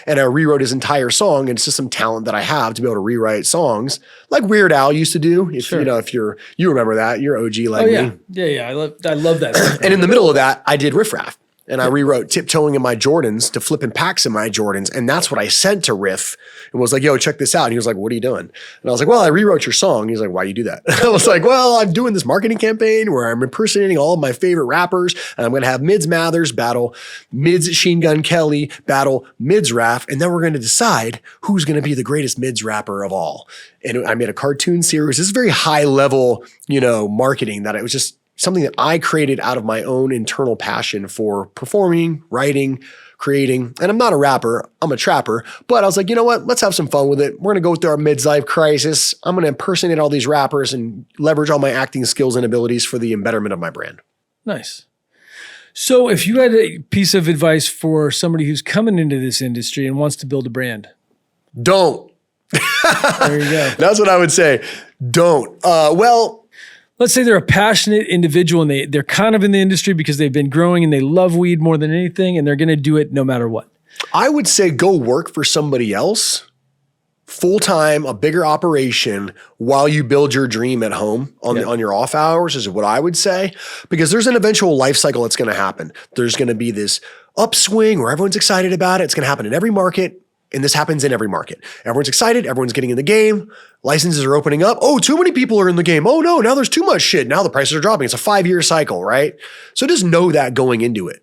and I rewrote his entire song. And it's just some talent that I have to be able to rewrite songs like Weird Al used to do. If you remember that, you're OG like me. Yeah. I love that stuff. And in the middle of that, I did Riff Raff. And I rewrote Tiptoeing in My Jordans to Flipping Packs in My Jordans. And that's what I sent to Riff and was like, yo, check this out. And he was like, what are you doing? And I was like, well, I rewrote your song. He's like, why you do that? I was like, well, I'm doing this marketing campaign where I'm impersonating all of my favorite rappers. And I'm going to have Midz Mathers battle Midz Sheen Gun Kelly battle Midz Raff. And then we're going to decide who's going to be the greatest Midz rapper of all. And I made a cartoon series. This is very high level, marketing that it was just something that I created out of my own internal passion for performing, writing, creating. And I'm not a rapper, I'm a trapper, but I was like, you know what? Let's have some fun with it. We're going to go through our midlife crisis. I'm going to impersonate all these rappers and leverage all my acting skills and abilities for the betterment of my brand. Nice. So if you had a piece of advice for somebody who's coming into this industry and wants to build a brand. Don't. There you go. That's what I would say. Don't. Let's say they're a passionate individual and they're kind of in the industry because they've been growing and they love weed more than anything, and they're going to do it no matter what. I would say go work for somebody else, full-time, a bigger operation, while you build your dream at home on your off hours is what I would say, because there's an eventual life cycle that's going to happen. There's going to be this upswing where everyone's excited about it. It's going to happen in every market. And this happens in every market. Everyone's excited. Everyone's getting in the game. Licenses are opening up. Oh, too many people are in the game. Oh no, now there's too much shit. Now the prices are dropping. It's a 5-year cycle, right? So just know that going into it.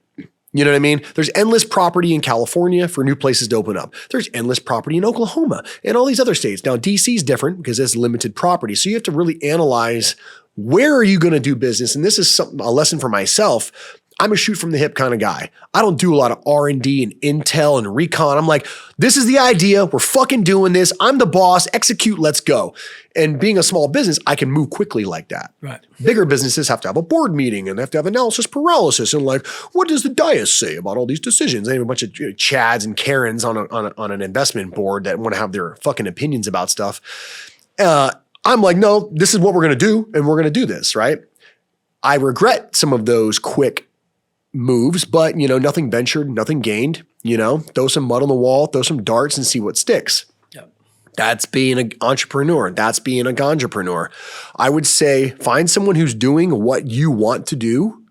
You know what I mean? There's endless property in California for new places to open up. There's endless property in Oklahoma and all these other states. Now, DC is different because it's limited property. So you have to really analyze, where are you going to do business? And this is a lesson for myself. I'm a shoot from the hip kind of guy. I don't do a lot of R&D and intel and recon. I'm like, this is the idea. We're fucking doing this. I'm the boss. Execute. Let's go. And being a small business, I can move quickly like that. Right. Bigger businesses have to have a board meeting and they have to have analysis paralysis and like, what does the dais say about all these decisions? They have a bunch of Chads and Karens on an investment board that want to have their fucking opinions about stuff. I'm like, no, this is what we're going to do. And we're going to do this, right? I regret some of those quick moves, but nothing ventured, nothing gained, throw some mud on the wall, throw some darts and see what sticks. Yep. That's being an entrepreneur. That's being a ganjapreneur. I would say find someone who's doing what you want to do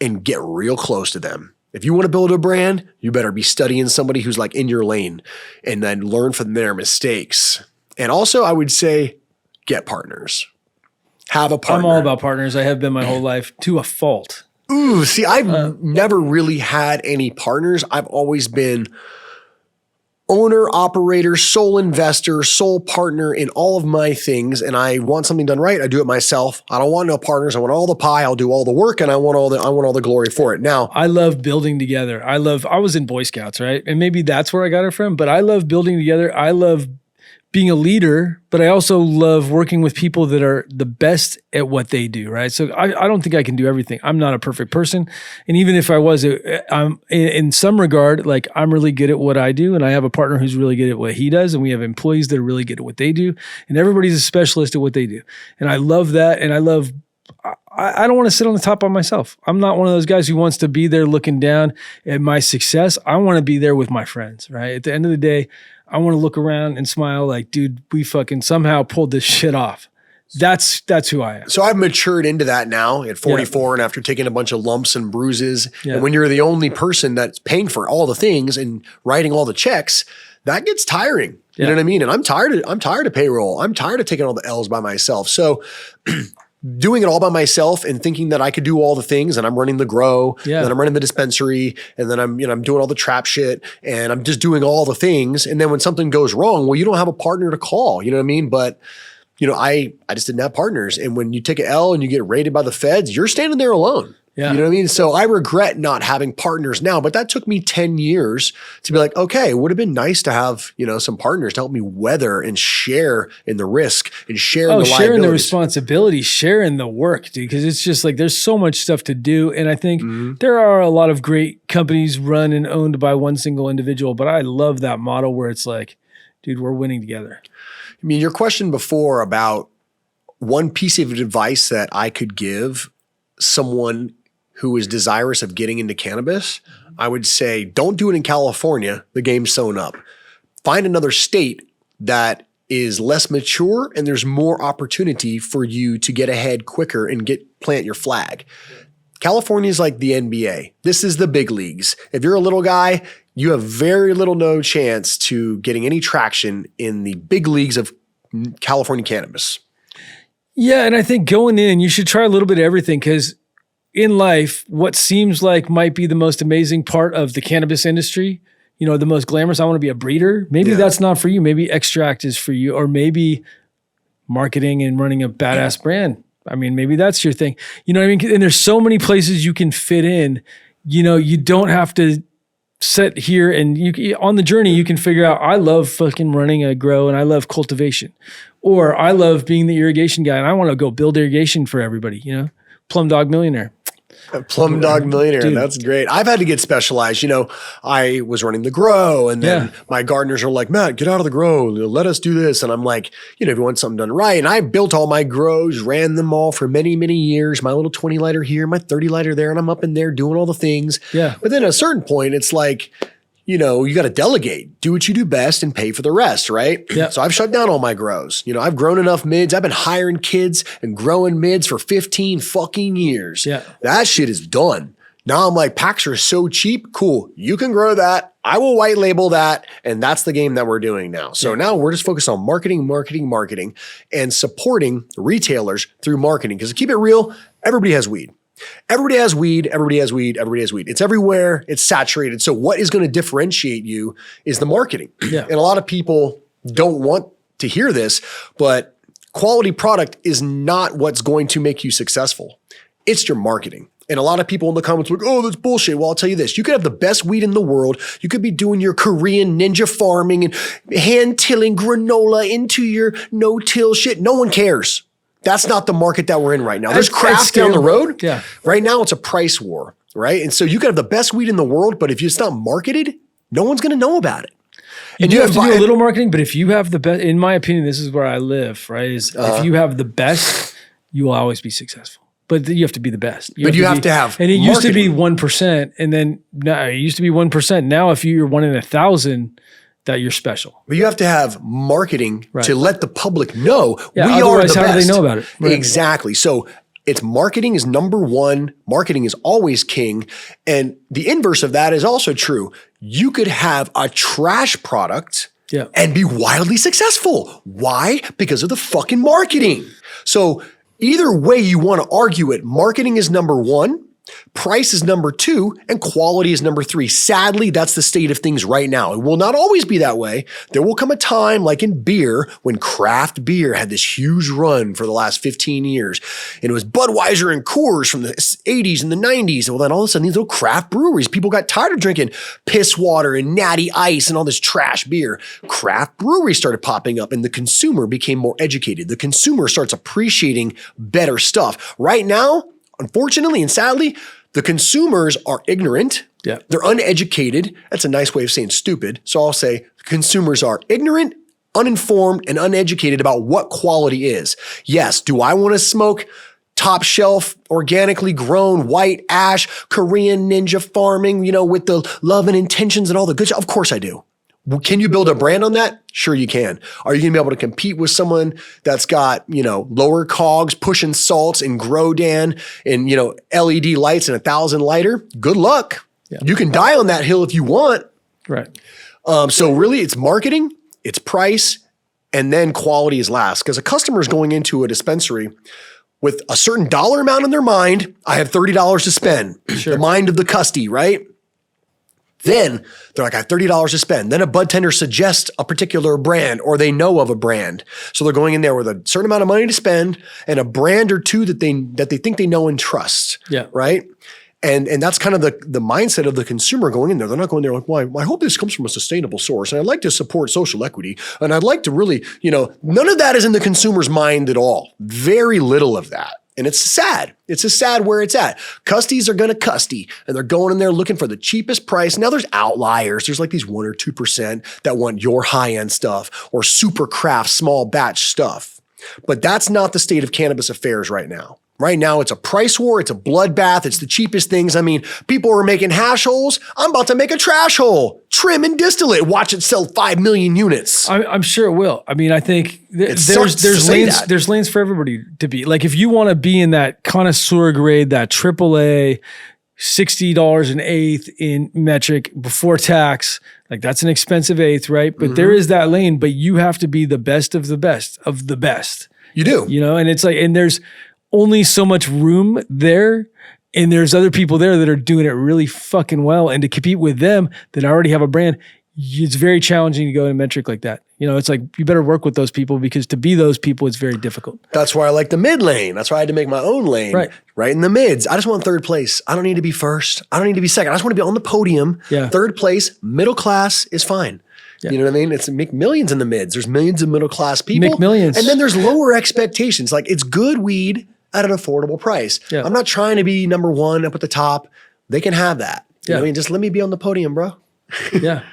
and get real close to them. If you want to build a brand, you better be studying somebody who's like in your lane and then learn from their mistakes. And also I would say get partners. Have a partner. I'm all about partners. I have been my whole life to a fault. Ooh, see, I've never really had any partners. I've always been owner, operator, sole investor, sole partner in all of my things. And I want something done right. I do it myself. I don't want no partners. I want all the pie. I'll do all the work and I want all the glory for it. Now, I love building together. I was in Boy Scouts, right? And maybe that's where I got it from, but I love building together. I love being a leader, but I also love working with people that are the best at what they do, right? So I don't think I can do everything. I'm not a perfect person. And even if I was, I'm in some regard, like I'm really good at what I do. And I have a partner who's really good at what he does. And we have employees that are really good at what they do. And everybody's a specialist at what they do. And I love that. And I don't want to sit on the top by myself. I'm not one of those guys who wants to be there looking down at my success. I want to be there with my friends, right? At the end of the day, I want to look around and smile like, dude, we fucking somehow pulled this shit off. That's who I am. So I've matured into that now at 44 and after taking a bunch of lumps and bruises. Yeah. And when you're the only person that's paying for all the things and writing all the checks, that gets tiring. You know what I mean? And I'm tired of payroll. I'm tired of taking all the L's by myself. So doing it all by myself and thinking that I could do all the things and I'm running the grow, and then I'm running the dispensary, and then I'm doing all the trap shit and I'm just doing all the things. And then when something goes wrong, well, you don't have a partner to call, you know what I mean? But I just didn't have partners. And when you take an L and you get raided by the feds, you're standing there alone. Yeah. You know what I mean? So I regret not having partners now, but that took me 10 years to be like, okay, it would have been nice to have, some partners to help me weather and share in the risk and share in the liabilities. Sharing the responsibility, sharing the work, dude, because it's just like there's so much stuff to do. And I think there are a lot of great companies run and owned by one single individual, but I love that model where it's like, dude, we're winning together. I mean, your question before about one piece of advice that I could give someone who is desirous of getting into cannabis, I would say, don't do it in California. The game's sewn up. Find another state that is less mature and there's more opportunity for you to get ahead quicker and plant your flag. California is like the NBA. This is the big leagues. If you're a little guy, you have very little no chance to getting any traction in the big leagues of California cannabis. Yeah, and I think going in, you should try a little bit of everything because in life, what seems like might be the most amazing part of the cannabis industry, the most glamorous, I want to be a breeder. Maybe that's not for you. Maybe extract is for you, or maybe marketing and running a badass brand. I mean, maybe that's your thing. You know what I mean? And there's so many places you can fit in. You don't have to sit here and on the journey, you can figure out, I love fucking running a grow and I love cultivation, or I love being the irrigation guy and I want to go build irrigation for everybody, Plum Dog Millionaire. A Plum Dog Millionaire. Dude. That's great. I've had to get specialized. I was running the grow and then my gardeners are like, Matt, get out of the grow. Let us do this. And I'm like, if you want something done right. And I built all my grows, ran them all for many, many years. My little 20 lighter here, my 30 lighter there. And I'm up in there doing all the things. Yeah. But then at a certain point, it's like, you got to delegate, do what you do best and pay for the rest, right? Yeah. So I've shut down all my grows. I've grown enough mids. I've been hiring kids and growing mids for 15 fucking years. Yeah. That shit is done. Now I'm like, packs are so cheap. Cool. You can grow that. I will white label that. And that's the game that we're doing now. So now we're just focused on marketing, and supporting retailers through marketing. Because to keep it real, everybody has weed. Everybody has weed, everybody has weed, everybody has weed. It's everywhere, it's saturated. So what is going to differentiate you is the marketing. Yeah. And a lot of people don't want to hear this, but quality product is not what's going to make you successful. It's your marketing. And a lot of people in the comments are like, oh, that's bullshit. Well, I'll tell you this. You could have the best weed in the world. You could be doing your Korean ninja farming and hand-tilling granola into your no-till shit. No one cares. That's not the market that we're in right now. There's craft down the road. Yeah. Right now, it's a price war, right? And so you could have the best weed in the world, but if it's not marketed, no one's going to know about it. And you have to do a little marketing, but if you have the best, in my opinion, this is where I live, right? If you have the best, you will always be successful. But you have to be the best. You have to have and it marketing. Used to be 1%, and then it used to be 1%. Now, if you're 1 in 1,000, that you're special. But you have to have marketing to let the public know we are the best. How do they know about it? Right. Exactly. So it's marketing is number one. Marketing is always king. And the inverse of that is also true. You could have a trash product and be wildly successful. Why? Because of the fucking marketing. So either way you want to argue it, marketing is number one, price is number two, and quality is number three. Sadly, that's the state of things right now. It will not always be that way. There will come a time, like in beer, when craft beer had this huge run for the last 15 years. And it was Budweiser and Coors from the 80s and the 90s. Well, then all of a sudden, these little craft breweries, people got tired of drinking piss water and natty ice and all this trash beer. Craft breweries started popping up and the consumer became more educated. The consumer starts appreciating better stuff. Right now, unfortunately and sadly, the consumers are ignorant. Yeah. They're uneducated. That's a nice way of saying stupid. So I'll say consumers are ignorant, uninformed, and uneducated about what quality is. Yes, do I want to smoke top shelf, organically grown, white ash, Korean ninja farming, with the love and intentions and all the good stuff? Of course I do. Can you build a brand on that? Sure you can. Are you going to be able to compete with someone that's got, lower cogs, pushing salts and Grodan and, LED lights and 1,000 lighter? Good luck. Yeah. You can die on that hill if you want. Right. So really it's marketing, it's price, and then quality is last. Because a customer is going into a dispensary with a certain dollar amount in their mind. I have $30 to spend. Sure. The mind of the custy, right? Then they're like, I have $30 to spend. Then a bud tender suggests a particular brand or they know of a brand. So they're going in there with a certain amount of money to spend and a brand or two that they think they know and trust. Yeah. Right. And that's kind of the mindset of the consumer going in there. They're not going there like, well, I hope this comes from a sustainable source. And I'd like to support social equity. And I'd like to really, none of that is in the consumer's mind at all. Very little of that. And it's sad. It's just sad where it's at. Custies are going to custy and they're going in there looking for the cheapest price. Now there's outliers. There's like these 1 or 2% that want your high-end stuff or super craft, small batch stuff. But that's not the state of cannabis affairs right now. Right now, it's a price war. It's a bloodbath. It's the cheapest things. I mean, people are making hash holes. I'm about to make a trash hole. Trim and distillate. Watch it sell 5 million units. I'm sure it will. I mean, I think there's lanes for everybody to be. Like, if you want to be in that connoisseur grade, that AAA, $60 an eighth in metric before tax, like that's an expensive eighth, right? But there is that lane, but you have to be the best of the best of the best. You do. And it's like, and there's only so much room there, and there's other people there that are doing it really fucking well, and to compete with them that already have a brand, it's very challenging to go in a metric like that. It's like you better work with those people because to be those people, it's very difficult. That's why I like the mid lane. That's why I had to make my own lane. Right in the mids. I just want third place. I don't need to be first. I don't need to be second. I just want to be on the podium. Yeah. Third place, middle class is fine. Yeah. You know what I mean? It's make millions in the mids. There's millions of middle class people. Make millions. And then there's lower expectations. Like it's good weed at an affordable price. Yeah. I'm not trying to be number one up at the top. They can have that. You know what I mean? Just let me be on the podium, bro. Yeah.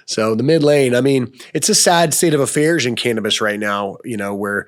So the mid lane, I mean, it's a sad state of affairs in cannabis right now, where,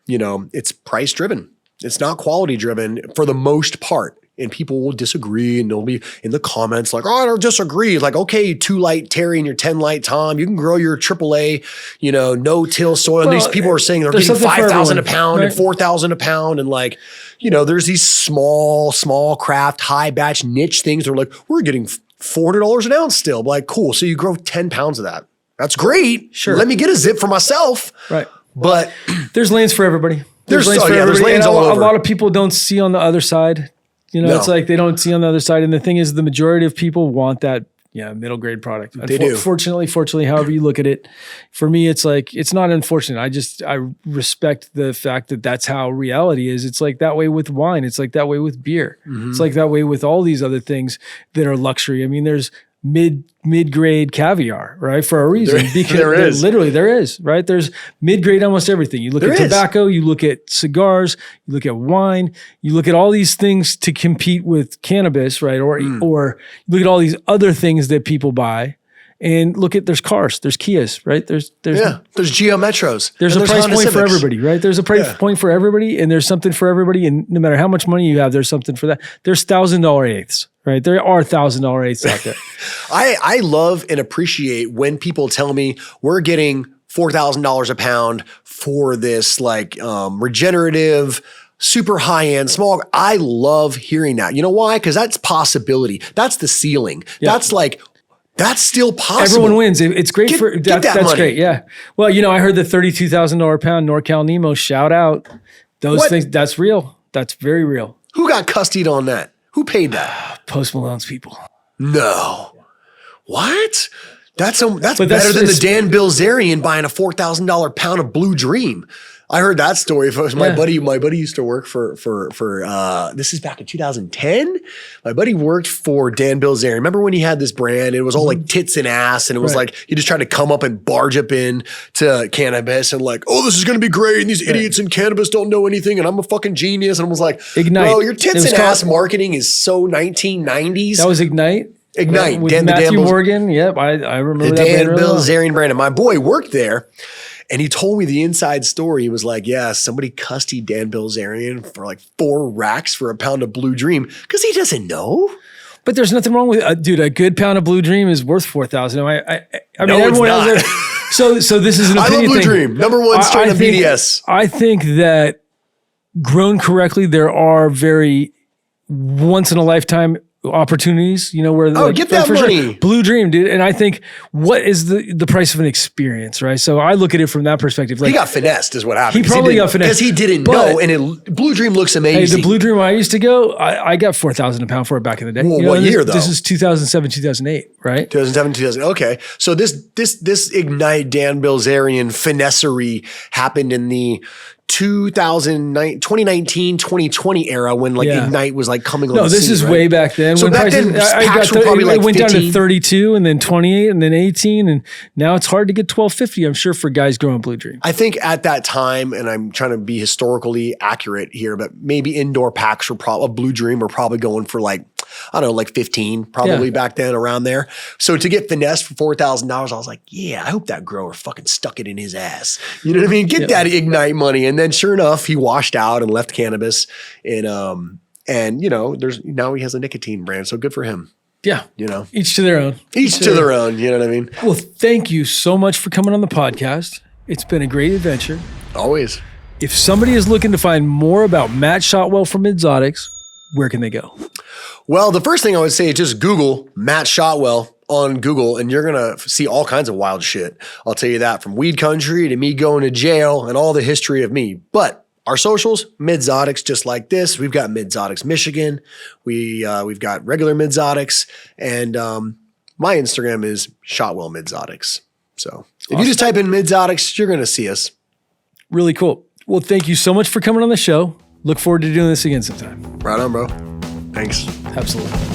it's price driven. It's not quality driven for the most part. And people will disagree and they'll be in the comments like, oh, I don't disagree. It's like, okay, 2 light Terry and your 10 light Tom, you can grow your AAA, no-till soil. And these people are saying they're getting 5,000 a pound and 4,000 a pound. And like, there's these small craft, high batch niche things. They're like, we're getting $400 an ounce still. Like, cool. So you grow 10 pounds of that. That's great. Sure. Let me get a zip for myself. Right. But there's lanes for everybody. There's lanes all over. A lot of people don't see on the other side You know, No. it's like they don't see on the other side. And the thing is, the majority of people want that, middle grade product. They do. Fortunately, however you look at it, for me, it's like, it's not unfortunate. I respect the fact that that's how reality is. It's like that way with wine. It's like that way with beer. It's like that way with all these other things that are luxury. I mean, there's mid-grade caviar, right? For a reason, because there is, right? There's mid-grade almost everything. You look at tobacco, you look at cigars, you look at wine, you look at all these things to compete with cannabis, right? Or you look at all these other things that people buy. And look at, there's cars, there's Kias, right? There's Geo Metros. There's a price point for everybody, right? There's a price point for everybody, and there's something for everybody. And no matter how much money you have, there's something for that. There's $1,000 eighths, right? There are $1,000 eighths out there. I love and appreciate when people tell me we're getting $4,000 a pound for this like regenerative, super high end, small. I love hearing that. You know why? Because that's possibility. That's the ceiling. Yeah. That's still possible. Everyone wins. It's great that's money. Great. Yeah. Well, I heard the $32,000 pound NorCal Nemo shout out. Those things, that's real. That's very real. Who got custodied on that? Who paid that? Post Malone's people. No. What? That's better than the Dan Bilzerian buying a $4,000 pound of Blue Dream. I heard that story. My buddy used to work for this is back in 2010. My buddy worked for Dan Bilzerian. Remember when he had this brand? It was all like tits and ass, and it was like he just tried to come up and barge up in to cannabis and like, oh, this is gonna be great. And these idiots in cannabis don't know anything, and I'm a fucking genius. And I was like, Ignite. Bro, your tits and ass marketing is so 1990s. That was Ignite. Ignite. With Matthew Morgan. Yep, I remember the that. Dan Bilzerian brand. And my boy worked there. And he told me the inside story. He was like, yeah, somebody custodied Dan Bilzerian for like 4 racks for a pound of Blue Dream because he doesn't know. But there's nothing wrong with dude. A good pound of Blue Dream is worth $4,000. I mean, everyone else. So this is an opinion I love Blue thing. Dream, #1 strain of BDS. I think that grown correctly, there are very once in a lifetime opportunities, where get that money. Sure. Blue Dream, dude. And I think, what is the price of an experience, right? So I look at it from that perspective. Like, he got finessed is what happened. He probably got finessed. Because he didn't know, and Blue Dream looks amazing. Hey, the Blue Dream I used to go, I got $4,000 a pound for it back in the day. Well, what year though? This is 2007, 2008, right? 2007, 2008. Okay. So this Ignite Dan Bilzerian finessery happened in the 2019, 2020 era when Ignite was like coming on. No, this is way back then. So back then, packs were probably like 15. It went down to 32 and then 28 and then 18. And now it's hard to get 1250, I'm sure, for guys growing Blue Dream. I think at that time, and I'm trying to be historically accurate here, but maybe indoor packs were probably, Blue Dream were probably going for like 15 probably back then, around there. So to get finessed for $4,000, I was like, yeah, I hope that grower fucking stuck it in his ass. You know what I mean? Get that Ignite money. And then sure enough, he washed out and left cannabis. And now he has a nicotine brand. So good for him. Yeah. Each to their own. Each to their own. You know what I mean? Well, thank you so much for coming on the podcast. It's been a great adventure. Always. If somebody is looking to find more about Matt Shotwell from Midzotics, where can they go? Well, the first thing I would say is just Google Matt Shotwell on Google, and you're going to see all kinds of wild shit. I'll tell you that, from weed country to me going to jail and all the history of me. But our socials, Midzotics, just like this. We've got Midzotics Michigan. We've got regular Midzotics. And my Instagram is Shotwell Midzotics. So if you just type in Midzotics, you're going to see us. Really cool. Well, thank you so much for coming on the show. Look forward to doing this again sometime. Right on, bro. Thanks. Absolutely.